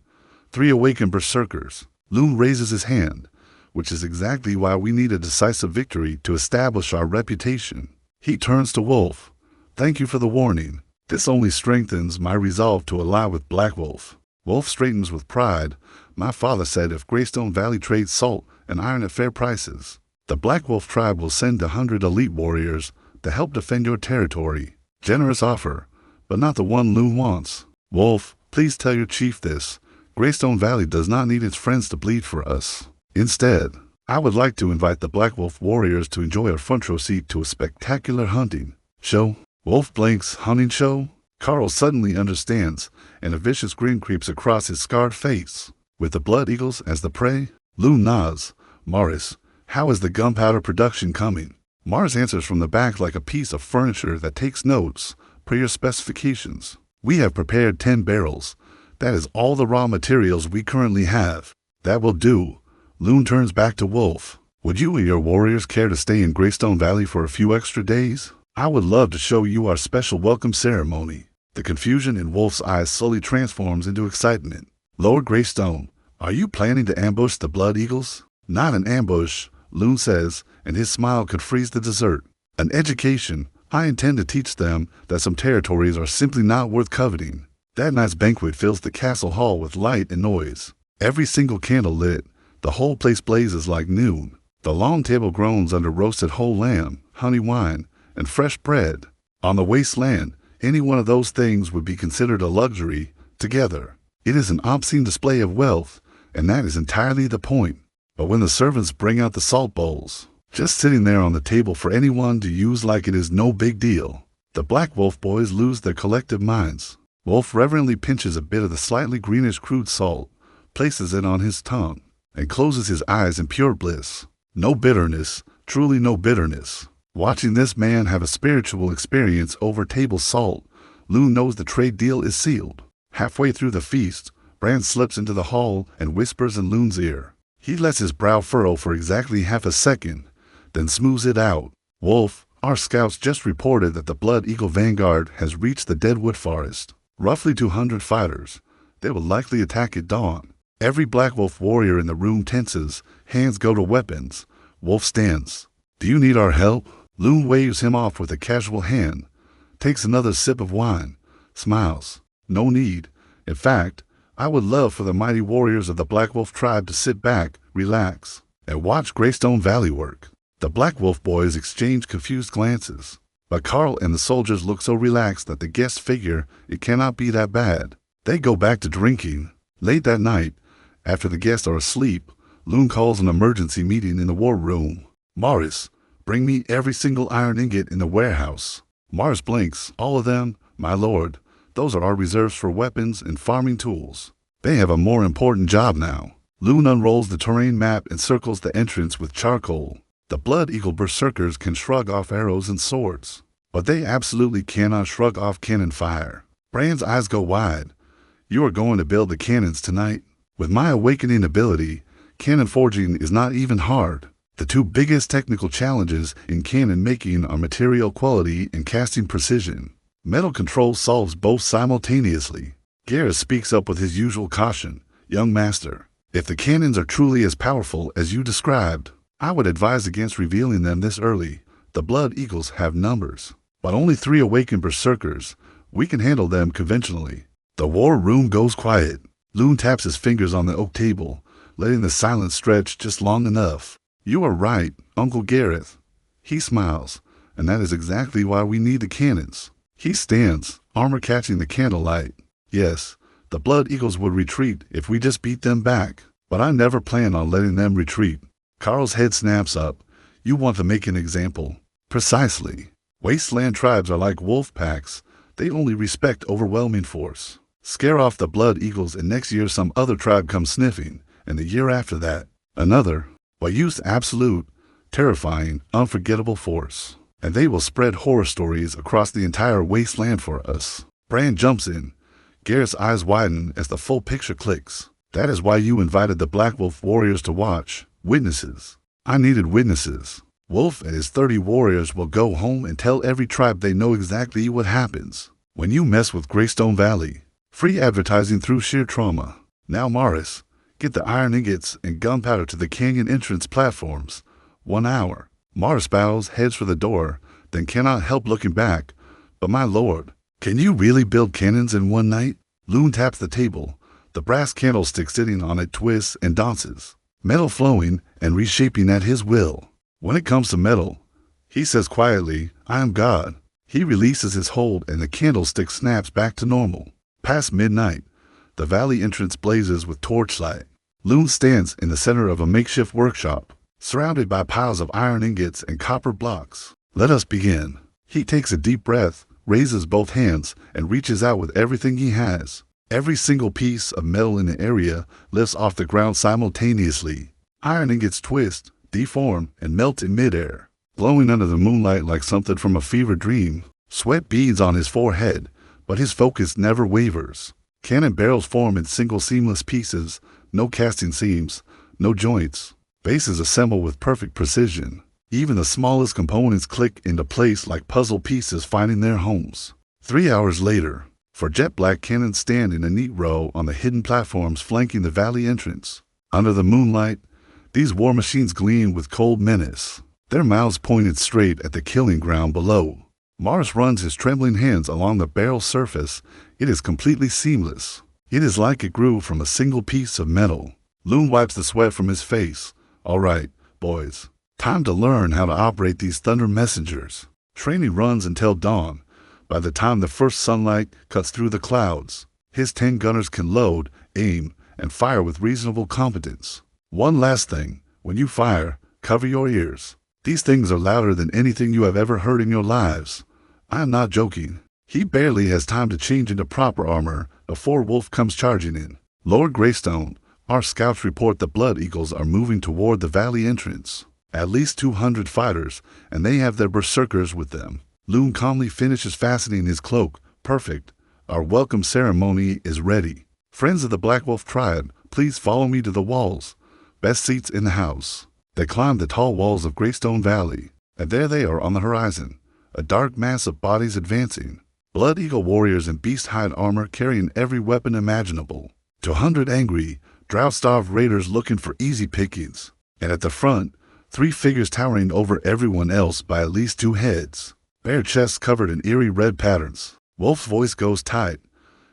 S1: 3 awakened berserkers. Luen raises his hand, which is exactly why we need a decisive victory to establish our reputation. He turns to Wolf. Thank you for the warning. This only strengthens my resolve to ally with Black Wolf. Wolf straightens with pride. My father said if Greystone Valley trades salt and iron at fair prices, the Black Wolf tribe will send 100 elite warriors to help defend your territory. Generous offer, but not the one Luen wants. Wolf, please tell your chief this. Greystone Valley does not need its friends to bleed for us. Instead, I would like to invite the Black Wolf warriors to enjoy a front row seat to a spectacular hunting show. Wolf blinks. Hunting show? Carl suddenly understands, and a vicious grin creeps across his scarred face. With the Blood Eagles as the prey? Luen nods. Morris, how is the gunpowder production coming? Mars answers from the back like a piece of furniture that takes notes. Per your specifications, we have prepared 10 barrels. That is all the raw materials we currently have. That will do. Luen turns back to Wolf. Would you and your warriors care to stay in Greystone Valley for a few extra days? I would love to show you our special welcome ceremony. The confusion in Wolf's eyes slowly transforms into excitement. Lord Greystone, are you planning to ambush the Blood Eagles? Not an ambush, Luen says, and his smile could freeze the dessert. An education. I intend to teach them that some territories are simply not worth coveting. That night's banquet fills the castle hall with light and noise. Every single candle lit, the whole place blazes like noon. The long table groans under roasted whole lamb, honey wine, and fresh bread. On the wasteland, any one of those things would be considered a luxury. Together, it is an obscene display of wealth, and that is entirely the point. But when the servants bring out the salt bowls, just sitting there on the table for anyone to use like it is no big deal, the Black Wolf boys lose their collective minds. Wolf reverently pinches a bit of the slightly greenish crude salt, places it on his tongue, and closes his eyes in pure bliss. No bitterness, truly no bitterness. Watching this man have a spiritual experience over table salt, Luen knows the trade deal is sealed. Halfway through the feast, Bran slips into the hall and whispers in Luen's ear. He lets his brow furrow for exactly half a second, then smooths it out. Wolf, our scouts just reported that the Blood Eagle Vanguard has reached the Deadwood Forest. Roughly 200 fighters. They will likely attack at dawn. Every Black Wolf warrior in the room tenses, hands go to weapons. Wolf stands. Do you need our help? Luen waves him off with a casual hand, takes another sip of wine, smiles. No need. In fact, I would love for the mighty warriors of the Black Wolf tribe to sit back, relax, and watch Greystone Valley work. The Black Wolf boys exchange confused glances, but Carl and the soldiers look so relaxed that the guests figure it cannot be that bad. They go back to drinking. Late that night, after the guests are asleep, Luen calls an emergency meeting in the war room. Morris, bring me every single iron ingot in the warehouse. Morris blinks. All of them, my lord. Those are our reserves for weapons and farming tools. They have a more important job now. Luen unrolls the terrain map and circles the entrance with charcoal. The Blood Eagle berserkers can shrug off arrows and swords, but they absolutely cannot shrug off cannon fire. Bran's eyes go wide. You are going to build the cannons tonight? With my awakening ability, cannon forging is not even hard. The two biggest technical challenges in cannon making are material quality and casting precision. Metal control solves both simultaneously. Garrus speaks up with his usual caution. Young master, if the cannons are truly as powerful as you described, I would advise against revealing them this early. The Blood Eagles have numbers, but only 3 awakened berserkers. We can handle them conventionally. The war room goes quiet. Luen taps his fingers on the oak table, letting the silence stretch just long enough. You are right, Uncle Gareth. He smiles, and that is exactly why we need the cannons. He stands, armor catching the candlelight. Yes, the Blood Eagles would retreat if we just beat them back, but I never plan on letting them retreat. Carl's head snaps up. You want to make an example. Precisely. Wasteland tribes are like wolf packs. They only respect overwhelming force. Scare off the Blood Eagles and next year some other tribe comes sniffing, and the year after that, another. But use absolute, terrifying, unforgettable force, and they will spread horror stories across the entire wasteland for us. Bran jumps in. Garrett's eyes widen as the full picture clicks. That is why you invited the Black Wolf warriors to watch. Witnesses. I needed witnesses. Wolf and his 30 warriors will go home and tell every tribe they know exactly what happens when you mess with Greystone Valley. Free advertising through sheer trauma. Now Morris, get the iron ingots and gunpowder to the canyon entrance platforms. 1 hour. Morris bows, heads for the door, then cannot help looking back. But my lord, can you really build cannons in one night? Luen taps the table. The brass candlestick sitting on it twists and dances, metal flowing and reshaping at his will. When it comes to metal, he says quietly, I am God. He releases his hold and the candlestick snaps back to normal. Past midnight, the valley entrance blazes with torchlight. Luen stands in the center of a makeshift workshop, surrounded by piles of iron ingots and copper blocks. Let us begin. He takes a deep breath, raises both hands, and reaches out with everything he has. Every single piece of metal in the area lifts off the ground simultaneously. Iron ingots twist, deform, and melt in midair, glowing under the moonlight like something from a fever dream. Sweat beads on his forehead, but his focus never wavers. Cannon barrels form in single seamless pieces, no casting seams, no joints. Bases assemble with perfect precision. Even the smallest components click into place like puzzle pieces finding their homes. 3 hours later, for jet black cannons stand in a neat row on the hidden platforms flanking the valley entrance. Under the moonlight, these war machines gleam with cold menace, their mouths pointed straight at the killing ground below. Morris runs his trembling hands along the barrel surface. It is completely seamless. It is like it grew from a single piece of metal. Luen wipes the sweat from his face. All right, boys. Time to learn how to operate these thunder messengers. Training runs until dawn. By the time the first sunlight cuts through the clouds, his 10 gunners can load, aim, and fire with reasonable competence. One last thing, when you fire, cover your ears. These things are louder than anything you have ever heard in your lives. I am not joking. He barely has time to change into proper armor before Wolf comes charging in. Lord Greystone, our scouts report the Blood Eagles are moving toward the valley entrance. At least 200 fighters, and they have their berserkers with them. Luen calmly finishes fastening his cloak. Perfect. Our welcome ceremony is ready. Friends of the Black Wolf tribe, please follow me to the walls. Best seats in the house. They climb the tall walls of Greystone Valley, and there they are on the horizon, a dark mass of bodies advancing. Blood Eagle warriors in beast-hide armor carrying every weapon imaginable. 200 angry, drought-starved raiders looking for easy pickings. And at the front, 3 figures towering over everyone else by at least 2 heads. Bare chests covered in eerie red patterns. Wolf's voice goes tight.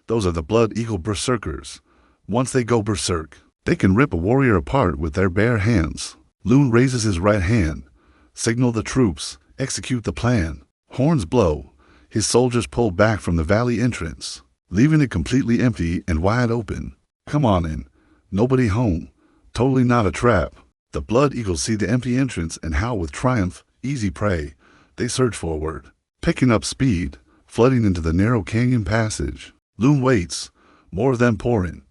S1: Those are the Blood Eagle berserkers. Once they go berserk, they can rip a warrior apart with their bare hands. Luen raises his right hand. Signal the troops. Execute the plan. Horns blow. His soldiers pull back from the valley entrance, leaving it completely empty and wide open. Come on in. Nobody home. Totally not a trap. The Blood Eagles see the empty entrance and howl with triumph. Easy prey. They surge forward, picking up speed, flooding into the narrow canyon passage. Luen waits, more of them pouring.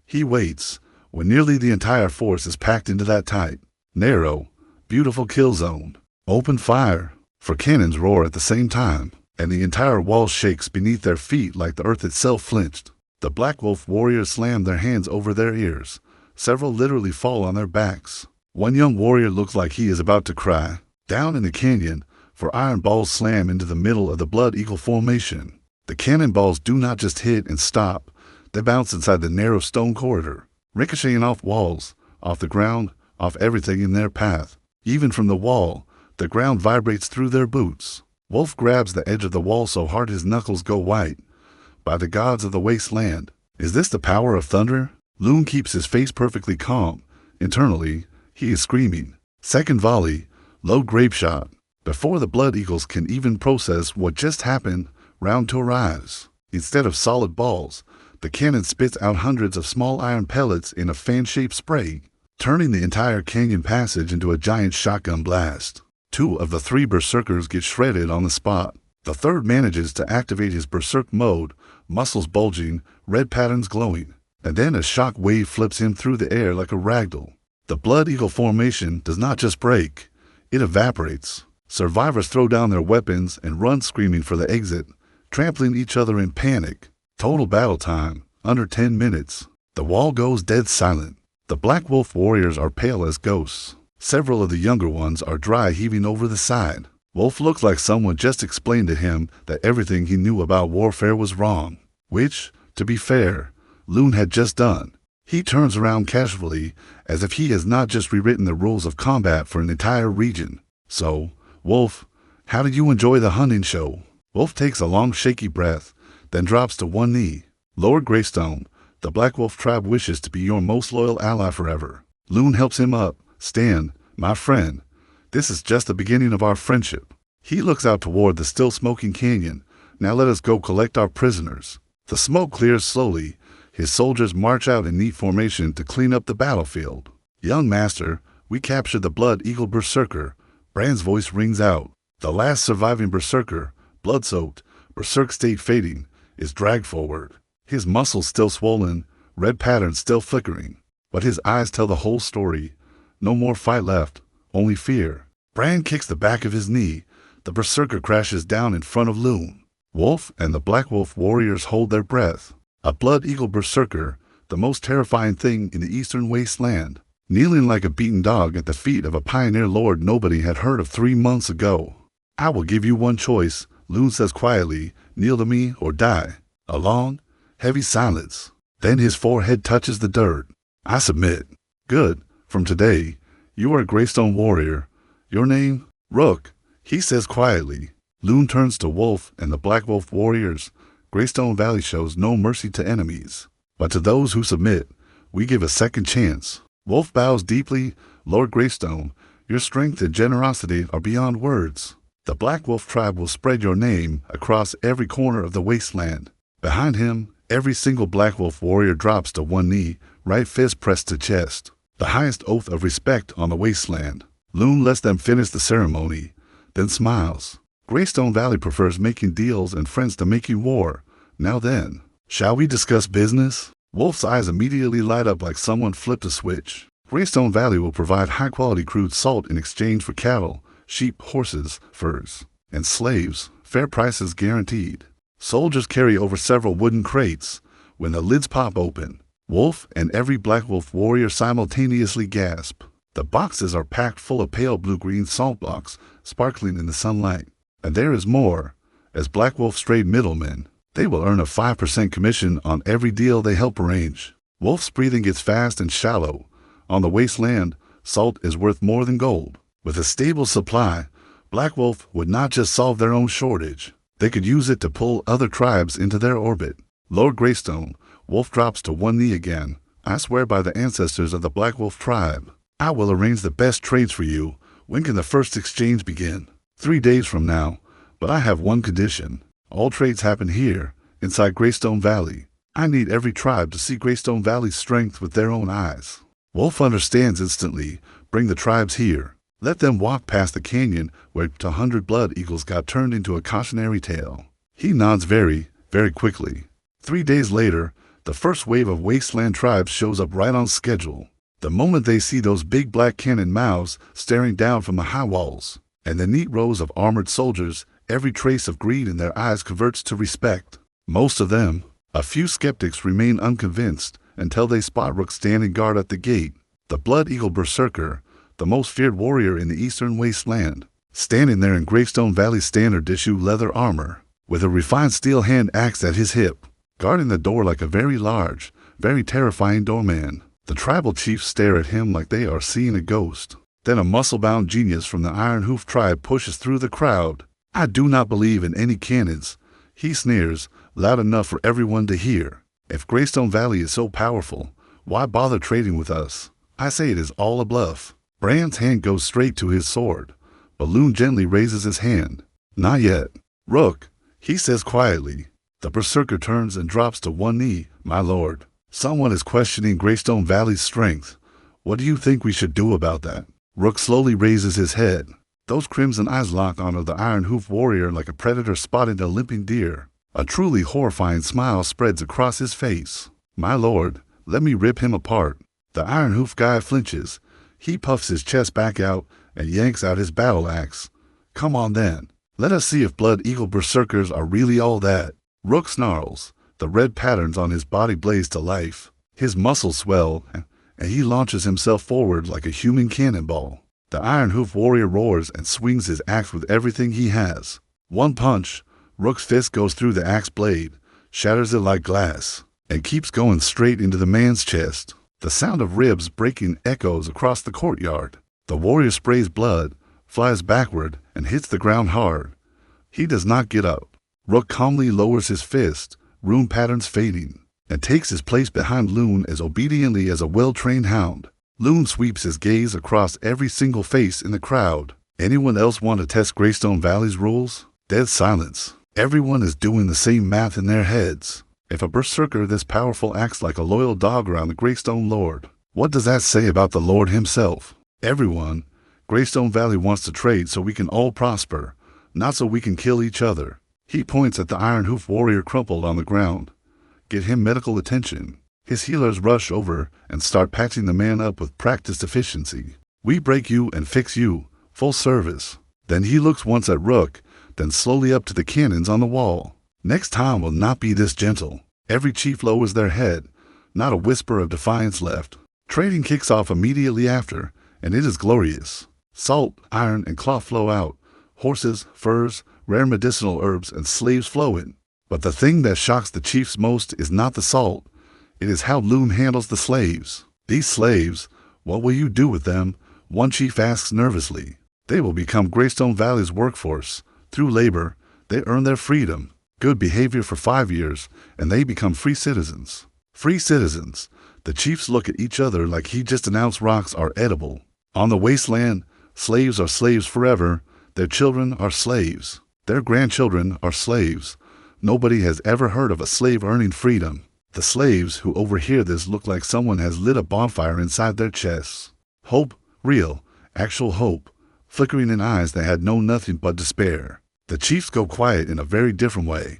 S1: He waits, when nearly the entire force is packed into that tight, narrow, beautiful kill zone. Open fire, for cannons roar at the same time, and the entire wall shakes beneath their feet like the earth itself flinched. The Black Wolf warriors slam their hands over their ears. Several literally fall on their backs. One young warrior looks like he is about to cry. Down in the canyon, for iron balls slam into the middle of the Blood Eagle formation. The cannonballs do not just hit and stop. They bounce inside the narrow stone corridor, ricocheting off walls, off the ground, off everything in their path. Even from the wall, the ground vibrates through their boots. Wolf grabs the edge of the wall so hard his knuckles go white. By the gods of the wasteland, is this the power of thunder? Luen keeps his face perfectly calm. Internally, he is screaming. Second volley, low grape shot. Before the Blood Eagles can even process what just happened, round 2 arrives. Instead of solid balls, the cannon spits out hundreds of small iron pellets in a fan-shaped spray, turning the entire canyon passage into a giant shotgun blast. 2 of the 3 berserkers get shredded on the spot. The third manages to activate his berserk mode, muscles bulging, red patterns glowing, and then a shock wave flips him through the air like a ragdoll. The Blood Eagle formation does not just break, it evaporates. Survivors throw down their weapons and run screaming for the exit, trampling each other in panic. Total battle time, under 10 minutes. The wall goes dead silent. The The Black Wolf warriors are pale as ghosts. Several of the younger ones are dry, heaving over the side. Wolf looks like someone just explained to him that everything he knew about warfare was wrong, which, to be fair, Luen had just done. He turns around casually, as if he has not just rewritten the rules of combat for an entire region. So, Wolf, how did you enjoy the hunting show? Wolf takes a long shaky breath, then drops to one knee. Lord Greystone, the Black Wolf tribe wishes to be your most loyal ally forever. Luen helps him up. Stand, my friend. This is just the beginning of our friendship. He looks out toward the still smoking canyon. Now let us go collect our prisoners. The smoke clears slowly. His soldiers march out in neat formation to clean up the battlefield. Young master, we captured the Blood Eagle Berserker. Bran's voice rings out. The last surviving Berserker, blood-soaked, Berserk state fading, is dragged forward. His muscles still swollen, red patterns still flickering. But his eyes tell the whole story. No more fight left, only fear. Bran kicks the back of his knee. The Berserker crashes down in front of Luen. Wolf and the Black Wolf warriors hold their breath. A Blood Eagle Berserker, the most terrifying thing in the eastern wasteland, kneeling like a beaten dog at the feet of a pioneer lord nobody had heard of 3 months ago. I will give you one choice, Luen says quietly, kneel to me or die. A long, heavy silence. Then his forehead touches the dirt. I submit. Good. From today, you are a Greystone warrior. Your name? Rook, he says quietly. Luen turns to Wolf and the Black Wolf warriors. Greystone Valley shows no mercy to enemies, but to those who submit, we give a second chance. Wolf bows deeply. Lord Greystone, your strength and generosity are beyond words. The Black Wolf tribe will spread your name across every corner of the wasteland. Behind him, every single Black Wolf warrior drops to one knee, right fist pressed to chest. The highest oath of respect on the wasteland. Luen lets them finish the ceremony, then smiles. Greystone Valley prefers making deals and friends to making war. Now then, shall we discuss business? Wolf's eyes immediately light up like someone flipped a switch. Greystone Valley will provide high-quality crude salt in exchange for cattle, sheep, horses, furs, and slaves. Fair prices guaranteed. Soldiers carry over several wooden crates. When the lids pop open, Wolf and every Black Wolf warrior simultaneously gasp. The boxes are packed full of pale blue-green salt blocks, sparkling in the sunlight. And there is more. As Black Wolf strayed middlemen, they will earn a 5% commission on every deal they help arrange. Wolf's breathing gets fast and shallow. On the wasteland, salt is worth more than gold. With a stable supply, Black Wolf would not just solve their own shortage. They could use it to pull other tribes into their orbit. Lord Greystone, Wolf drops to one knee again. I swear by the ancestors of the Black Wolf tribe, I will arrange the best trades for you. When can the first exchange begin? 3 days from now, but I have one condition. All trades happen here, inside Greystone Valley. I need every tribe to see Greystone Valley's strength with their own eyes. Wolf understands instantly. Bring the tribes here. Let them walk past the canyon where 200 blood eagles got turned into a cautionary tale. He nods very, very quickly. 3 days later, the first wave of wasteland tribes shows up right on schedule. The moment they see those big black cannon mouths staring down from the high walls, and the neat rows of armored soldiers, every trace of greed in their eyes converts to respect. Most of them, a few skeptics, remain unconvinced until they spot Rook standing guard at the gate. The Blood Eagle Berserker, the most feared warrior in the eastern wasteland, standing there in Greystone Valley's standard issue leather armor, with a refined steel hand axe at his hip, guarding the door like a very large, very terrifying doorman. The tribal chiefs stare at him like they are seeing a ghost. Then a muscle-bound genius from the Iron Hoof tribe pushes through the crowd. I do not believe in any cannons, he sneers, loud enough for everyone to hear. If Greystone Valley is so powerful, why bother trading with us? I say it is all a bluff. Bran's hand goes straight to his sword, but Luen gently raises his hand. Not yet. Rook, he says quietly. The Berserker turns and drops to one knee. My lord, someone is questioning Greystone Valley's strength. What do you think we should do about that? Rook slowly raises his head. Those crimson eyes lock onto the Iron Hoof warrior like a predator spotting a limping deer. A truly horrifying smile spreads across his face. My lord, let me rip him apart. The Iron Hoof guy flinches. He puffs his chest back out and yanks out his battle axe. Come on then. Let us see if Blood Eagle Berserkers are really all that. Rook snarls. The red patterns on his body blaze to life. His muscles swell, and he launches himself forward like a human cannonball. The Iron Hoof warrior roars and swings his axe with everything he has. One punch, Rook's fist goes through the axe blade, shatters it like glass, and keeps going straight into the man's chest. The sound of ribs breaking echoes across the courtyard. The warrior sprays blood, flies backward, and hits the ground hard. He does not get up. Rook calmly lowers his fist, rune patterns fading, and takes his place behind Luen as obediently as a well-trained hound. Luen sweeps his gaze across every single face in the crowd. Anyone else want to test Greystone Valley's rules? Dead silence. Everyone is doing the same math in their heads. If a berserker this powerful acts like a loyal dog around the Greystone Lord, what does that say about the Lord himself? Everyone, Greystone Valley wants to trade so we can all prosper, not so we can kill each other. He points at the Iron Hoof warrior crumpled on the ground. Get him medical attention. His healers rush over and start patching the man up with practiced efficiency. We break you and fix you, full service. Then he looks once at Rook, then slowly up to the cannons on the wall. Next time will not be this gentle. Every chief lowers their head, not a whisper of defiance left. Trading kicks off immediately after, and it is glorious. Salt, iron, and cloth flow out. Horses, furs, rare medicinal herbs, and slaves flow in. But the thing that shocks the chiefs most is not the salt. It is how Luen handles the slaves. These slaves, what will you do with them? One chief asks nervously. They will become Greystone Valley's workforce. Through labor, they earn their freedom. Good behavior for 5 years, and they become free citizens. Free citizens. The chiefs look at each other like he just announced rocks are edible. On the wasteland, slaves are slaves forever. Their children are slaves. Their grandchildren are slaves. Nobody has ever heard of a slave earning freedom. The slaves who overhear this look like someone has lit a bonfire inside their chests. Hope, real, actual hope, flickering in eyes that had known nothing but despair. The chiefs go quiet in a very different way.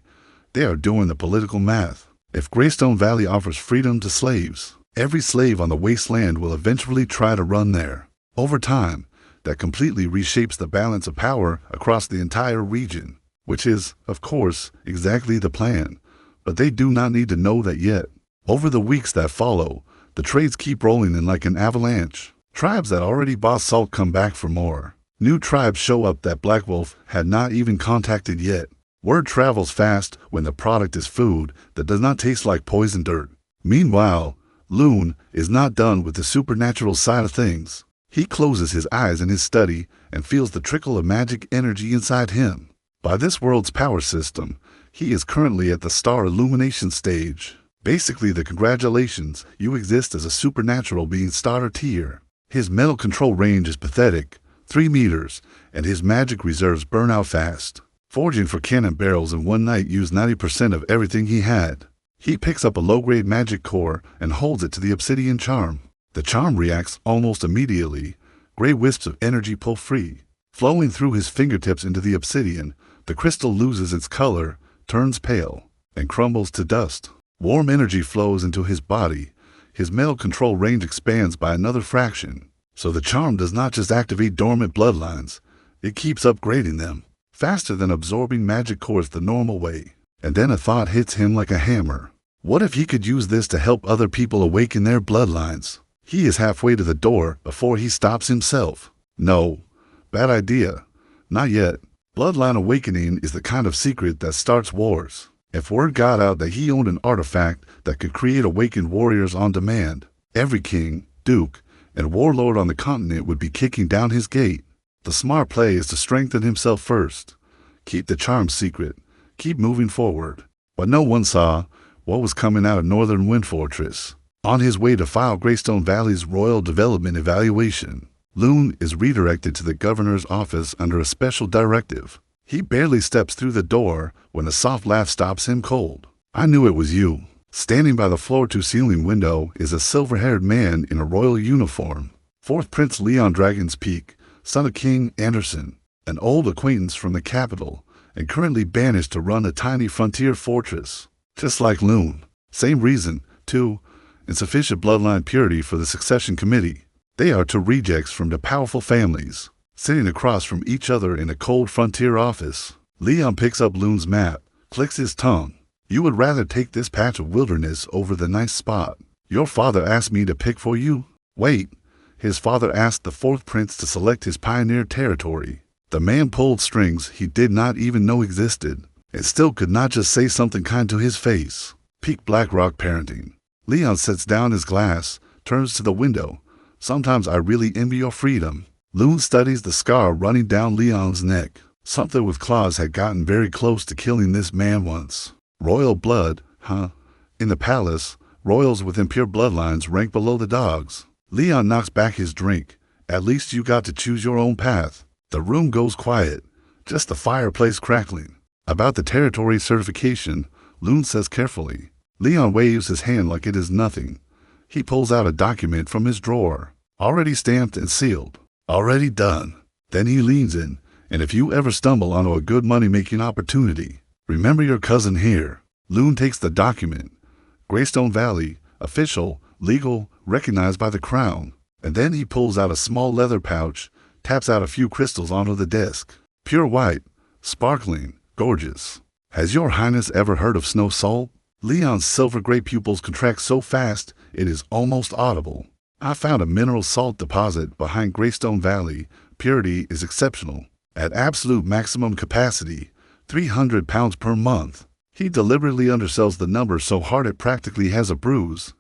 S1: They are doing the political math. If Greystone Valley offers freedom to slaves, every slave on the wasteland will eventually try to run there. Over time, that completely reshapes the balance of power across the entire region, which is, of course, exactly the plan. But they do not need to know that yet. Over the weeks that follow, the trades keep rolling in like an avalanche. Tribes that already bought salt come back for more. New tribes show up that Black Wolf had not even contacted yet. Word travels fast when the product is food that does not taste like poison dirt. Meanwhile, Luen is not done with the supernatural side of things. He closes his eyes in his study and feels the trickle of magic energy inside him. By this world's power system, he is currently at the star illumination stage. Basically the congratulations, you exist as a supernatural being starter tier. His mental control range is pathetic. 3 meters, and his magic reserves burn out fast. Forging for cannon barrels in one night used 90% of everything he had. He picks up a low-grade magic core and holds it to the obsidian charm. The charm reacts almost immediately. Gray wisps of energy pull free. Flowing through his fingertips into the obsidian, the crystal loses its color, turns pale, and crumbles to dust. Warm energy flows into his body. His mental control range expands by another fraction. So the charm does not just activate dormant bloodlines, it keeps upgrading them, faster than absorbing magic cores the normal way. And then a thought hits him like a hammer. What if he could use this to help other people awaken their bloodlines? He is halfway to the door before he stops himself. No, bad idea. Not yet. Bloodline awakening is the kind of secret that starts wars. If word got out that he owned an artifact that could create awakened warriors on demand, every king, duke, and warlord on the continent would be kicking down his gate. The smart play is to strengthen himself first. Keep the charm secret. Keep moving forward. But no one saw what was coming out of Northern Wind Fortress. On his way to file Greystone Valley's Royal Development Evaluation, Luen is redirected to the governor's office under a special directive. He barely steps through the door when a soft laugh stops him cold. I knew it was you. Standing by the floor-to-ceiling window is a silver-haired man in a royal uniform. 4th Prince Leon Dragon's Peak, son of King Anderson, an old acquaintance from the capital, and currently banished to run a tiny frontier fortress. Just like Luen. Same reason, too, insufficient bloodline purity for the succession committee. They are two rejects from the powerful families, sitting across from each other in a cold frontier office. Leon picks up Luen's map, clicks his tongue. You would rather take this patch of wilderness over the nice spot. Your father asked me to pick for you? Wait. His father asked the fourth prince to select his pioneer territory. The man pulled strings he did not even know existed, and still could not just say something kind to his face. Peak Blackrock parenting. Leon sets down his glass, turns to the window. Sometimes I really envy your freedom. Luen studies the scar running down Leon's neck. Something with claws had gotten very close to killing this man once. Royal blood, huh? In the palace, royals with impure bloodlines rank below the dogs. Leon knocks back his drink. At least you got to choose your own path. The room goes quiet, just the fireplace crackling. About the territory certification, Luen says carefully. Leon waves his hand like it is nothing. He pulls out a document from his drawer. Already stamped and sealed. Already done. Then he leans in, and if you ever stumble onto a good money-making opportunity, remember your cousin here. Luen takes the document. Greystone Valley, official, legal, recognized by the crown. And then he pulls out a small leather pouch, taps out a few crystals onto the desk. Pure white, sparkling, gorgeous. Has your highness ever heard of snow salt? Leon's silver gray pupils contract so fast it is almost audible. I found a mineral salt deposit behind Greystone Valley. Purity is exceptional. At absolute maximum capacity, 300 pounds per month. He deliberately undersells the number so hard it practically has a bruise.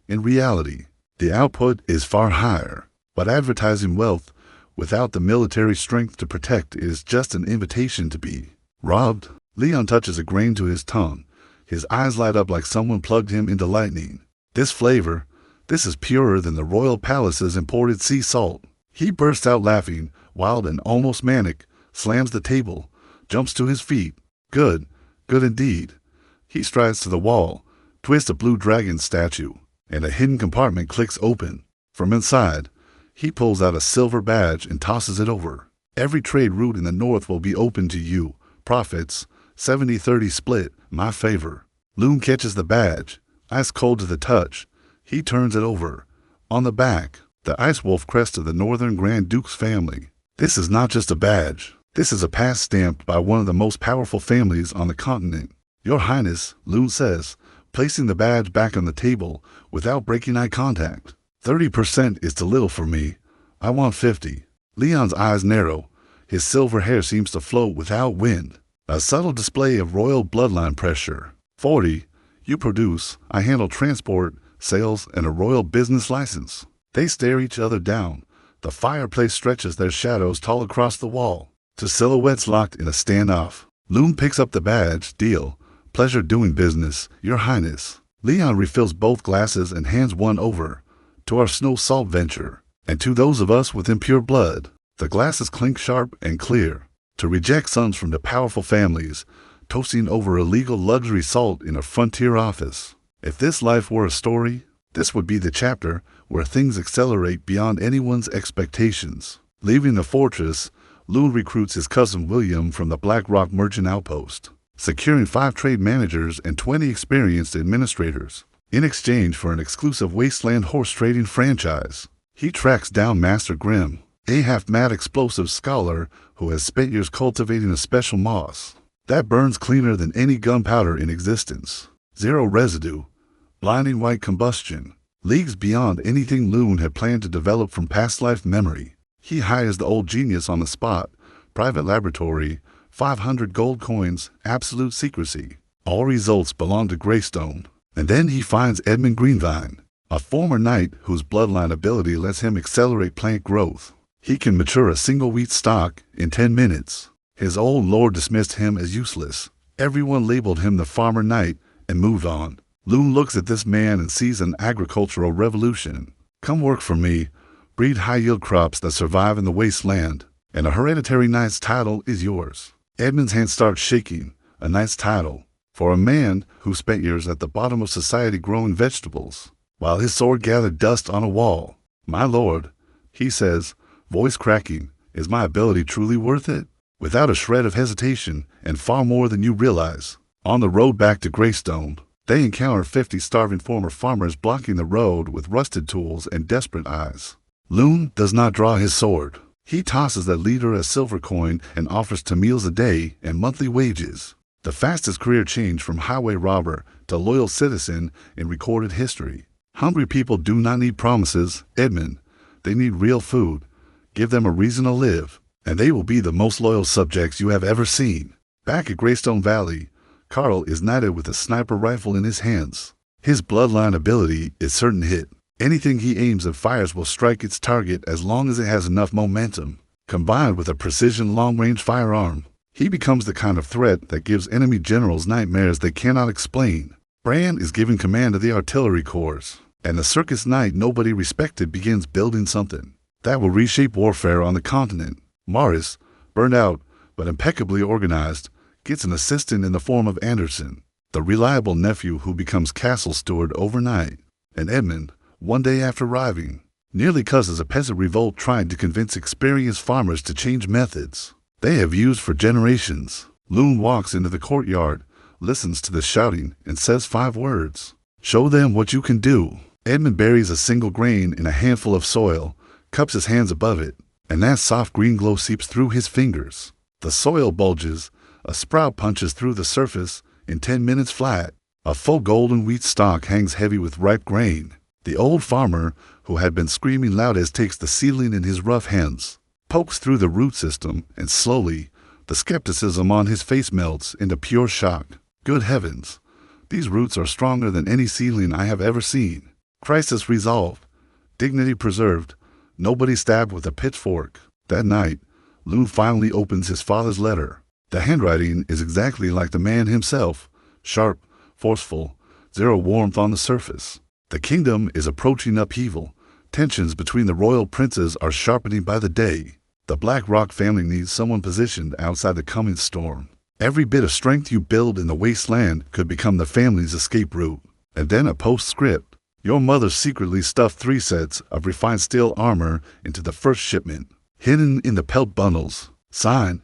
S1: In reality, the output is far higher, but advertising wealth without the military strength to protect is just an invitation to be robbed. Leon touches a grain to his tongue. His eyes light up like someone plugged him into lightning. This flavor, this is purer than the royal palace's imported sea salt. He bursts out laughing, wild and almost manic, slams the table, jumps to his feet. Good, good indeed. He strides to the wall, twists a blue dragon statue, and a hidden compartment clicks open. From inside, he pulls out a silver badge and tosses it over. Every trade route in the north will be open to you. Profits, 70-30 split, my favor. Luen catches the badge, ice cold to the touch. He turns it over. On the back, the Ice Wolf crest of the Northern Grand Duke's family. This is not just a badge. This is a pass stamped by one of the most powerful families on the continent. Your Highness, Luen says, placing the badge back on the table without breaking eye contact. 30% is too little for me. I want 50. Leon's eyes narrow. His silver hair seems to float without wind. A subtle display of royal bloodline pressure. 40. You produce. I handle transport, sales, and a royal business license. They stare each other down. The fireplace stretches their shadows tall across the wall. To silhouettes locked in a standoff. Luen picks up the badge. Deal. Pleasure doing business, Your Highness. Leon refills both glasses and hands one over. To our snow salt venture, and to those of us with impure blood. The glasses clink sharp and clear. To reject sons from the powerful families, toasting over illegal luxury salt in a frontier office. If this life were a story, this would be the chapter where things accelerate beyond anyone's expectations. Leaving the fortress, Luen recruits his cousin William from the Black Rock Merchant Outpost, securing 5 trade managers and 20 experienced administrators. In exchange for an exclusive wasteland horse trading franchise, he tracks down Master Grimm, a half-mad explosive scholar who has spent years cultivating a special moss that burns cleaner than any gunpowder in existence. 0 residue, blinding white combustion, leagues beyond anything Luen had planned to develop from past life memory. He hires the old genius on the spot, private laboratory, 500 gold coins, absolute secrecy. All results belong to Greystone. And then he finds Edmund Greenvine, a former knight whose bloodline ability lets him accelerate plant growth. He can mature a single wheat stalk in 10 minutes. His old lord dismissed him as useless. Everyone labeled him the farmer knight and moved on. Luen looks at this man and sees an agricultural revolution. Come work for me, breed high-yield crops that survive in the wasteland, and a hereditary knight's title is yours. Edmund's hand starts shaking. A knight's title. For a man who spent years at the bottom of society growing vegetables, while his sword gathered dust on a wall. My lord, he says, voice cracking, is my ability truly worth it? Without a shred of hesitation, and far more than you realize. On the road back to Greystone, they encounter 50 starving former farmers blocking the road with rusted tools and desperate eyes. Luen does not draw his sword. He tosses the leader a silver coin and offers 2 meals a day and monthly wages. The fastest career change from highway robber to loyal citizen in recorded history. Hungry people do not need promises, Edmund. They need real food. Give them a reason to live, and they will be the most loyal subjects you have ever seen. Back at Greystone Valley, Carl is knighted with a sniper rifle in his hands. His bloodline ability is certain hit. Anything he aims and fires will strike its target as long as it has enough momentum. Combined with a precision long-range firearm, he becomes the kind of threat that gives enemy generals nightmares they cannot explain. Bran is given command of the artillery corps, and the circus knight nobody respected begins building something that will reshape warfare on the continent. Morris, burned out but impeccably organized, gets an assistant in the form of Anderson, the reliable nephew who becomes castle steward overnight. And Edmund, one day after arriving, nearly causes a peasant revolt trying to convince experienced farmers to change methods they have used for generations. Luen walks into the courtyard, listens to the shouting, and says 5 words. Show them what you can do. Edmund buries a single grain in a handful of soil, cups his hands above it, and that soft green glow seeps through his fingers. The soil bulges, a sprout punches through the surface, in 10 minutes flat. A full golden wheat stalk hangs heavy with ripe grain. The old farmer, who had been screaming loudest, takes the seedling in his rough hands, pokes through the root system, and slowly, the skepticism on his face melts into pure shock. Good heavens, these roots are stronger than any seedling I have ever seen. Crisis resolved, dignity preserved, nobody stabbed with a pitchfork. That night, Luen finally opens his father's letter. The handwriting is exactly like the man himself, sharp, forceful, zero warmth on the surface. The kingdom is approaching upheaval. Tensions between the royal princes are sharpening by the day. The Black Rock family needs someone positioned outside the coming storm. Every bit of strength you build in the wasteland could become the family's escape route. And then a postscript. Your mother secretly stuffed 3 sets of refined steel armor into the first shipment, hidden in the pelt bundles. Signed,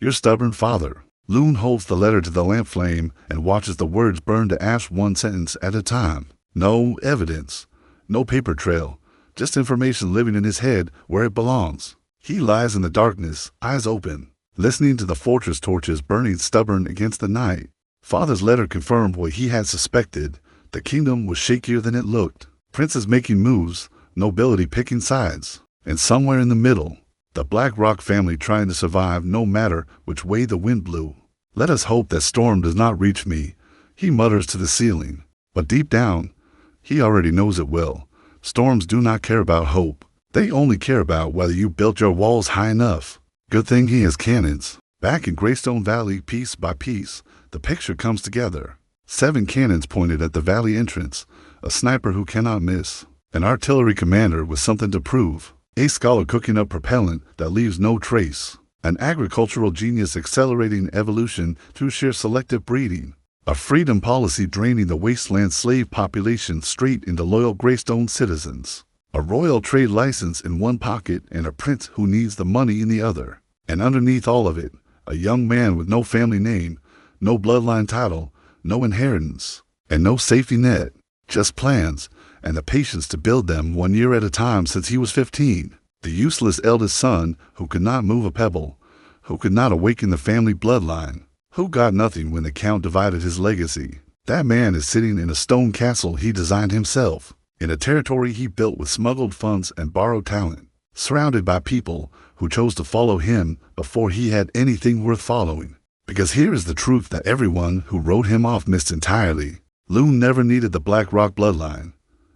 S1: your stubborn father. Luen holds the letter to the lamp flame and watches the words burn to ash one sentence at a time. No evidence, no paper trail, just information living in his head where it belongs. He lies in the darkness, eyes open, listening to the fortress torches burning stubborn against the night. Father's letter confirmed what he had suspected. The kingdom was shakier than it looked. Princes making moves, nobility picking sides, and somewhere in the middle, the Black Rock family trying to survive no matter which way the wind blew. Let us hope that storm does not reach me, he mutters to the ceiling. But deep down, he already knows it will. Storms do not care about hope. They only care about whether you built your walls high enough. Good thing he has cannons. Back in Greystone Valley, piece by piece, the picture comes together. 7 cannons pointed at the valley entrance, a sniper who cannot miss, an artillery commander with something to prove, a scholar cooking up propellant that leaves no trace, an agricultural genius accelerating evolution through sheer selective breeding, a freedom policy draining the wasteland slave population straight into loyal Greystone citizens, a royal trade license in one pocket and a prince who needs the money in the other. And underneath all of it, a young man with no family name, no bloodline title, no inheritance, and no safety net, just plans, and the patience to build them 1 year at a time since he was 15. The useless eldest son who could not move a pebble, who could not awaken the family bloodline, who got nothing when the count divided his legacy. That man is sitting in a stone castle he designed himself, in a territory he built with smuggled funds and borrowed talent, surrounded by people who chose to follow him before he had anything worth following. Because here is the truth that everyone who wrote him off missed entirely. Luen never needed the Black Rock bloodline.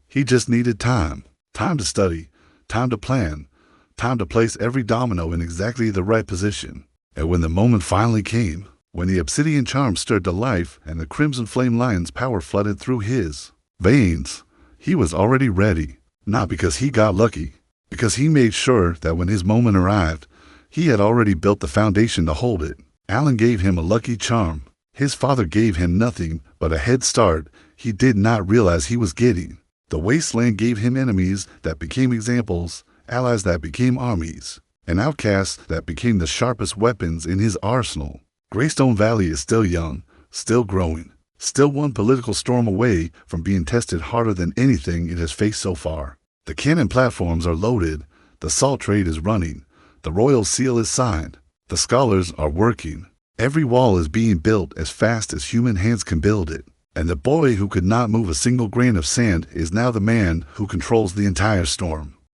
S1: He just needed time. Time to study, time to plan, time to place every domino in exactly the right position. And when the moment finally came, when the obsidian charm stirred to life and the crimson flame lion's power flooded through his veins, he was already ready. Not because he got lucky, because he made sure that when his moment arrived, he had already built the foundation to hold it. Alan gave him a lucky charm. His father gave him nothing but a head start he did not realize he was getting. The wasteland gave him enemies that became examples, allies that became armies, and outcasts that became the sharpest weapons in his arsenal. Greystone Valley is still young, still growing, still one political storm away from being tested harder than anything it has faced so far. The cannon platforms are loaded, the salt trade is running, the royal seal is signed, the scholars are working. Every wall is being built as fast as human hands can build it. And the boy who could not move a single grain of sand is now the man who controls the entire storm.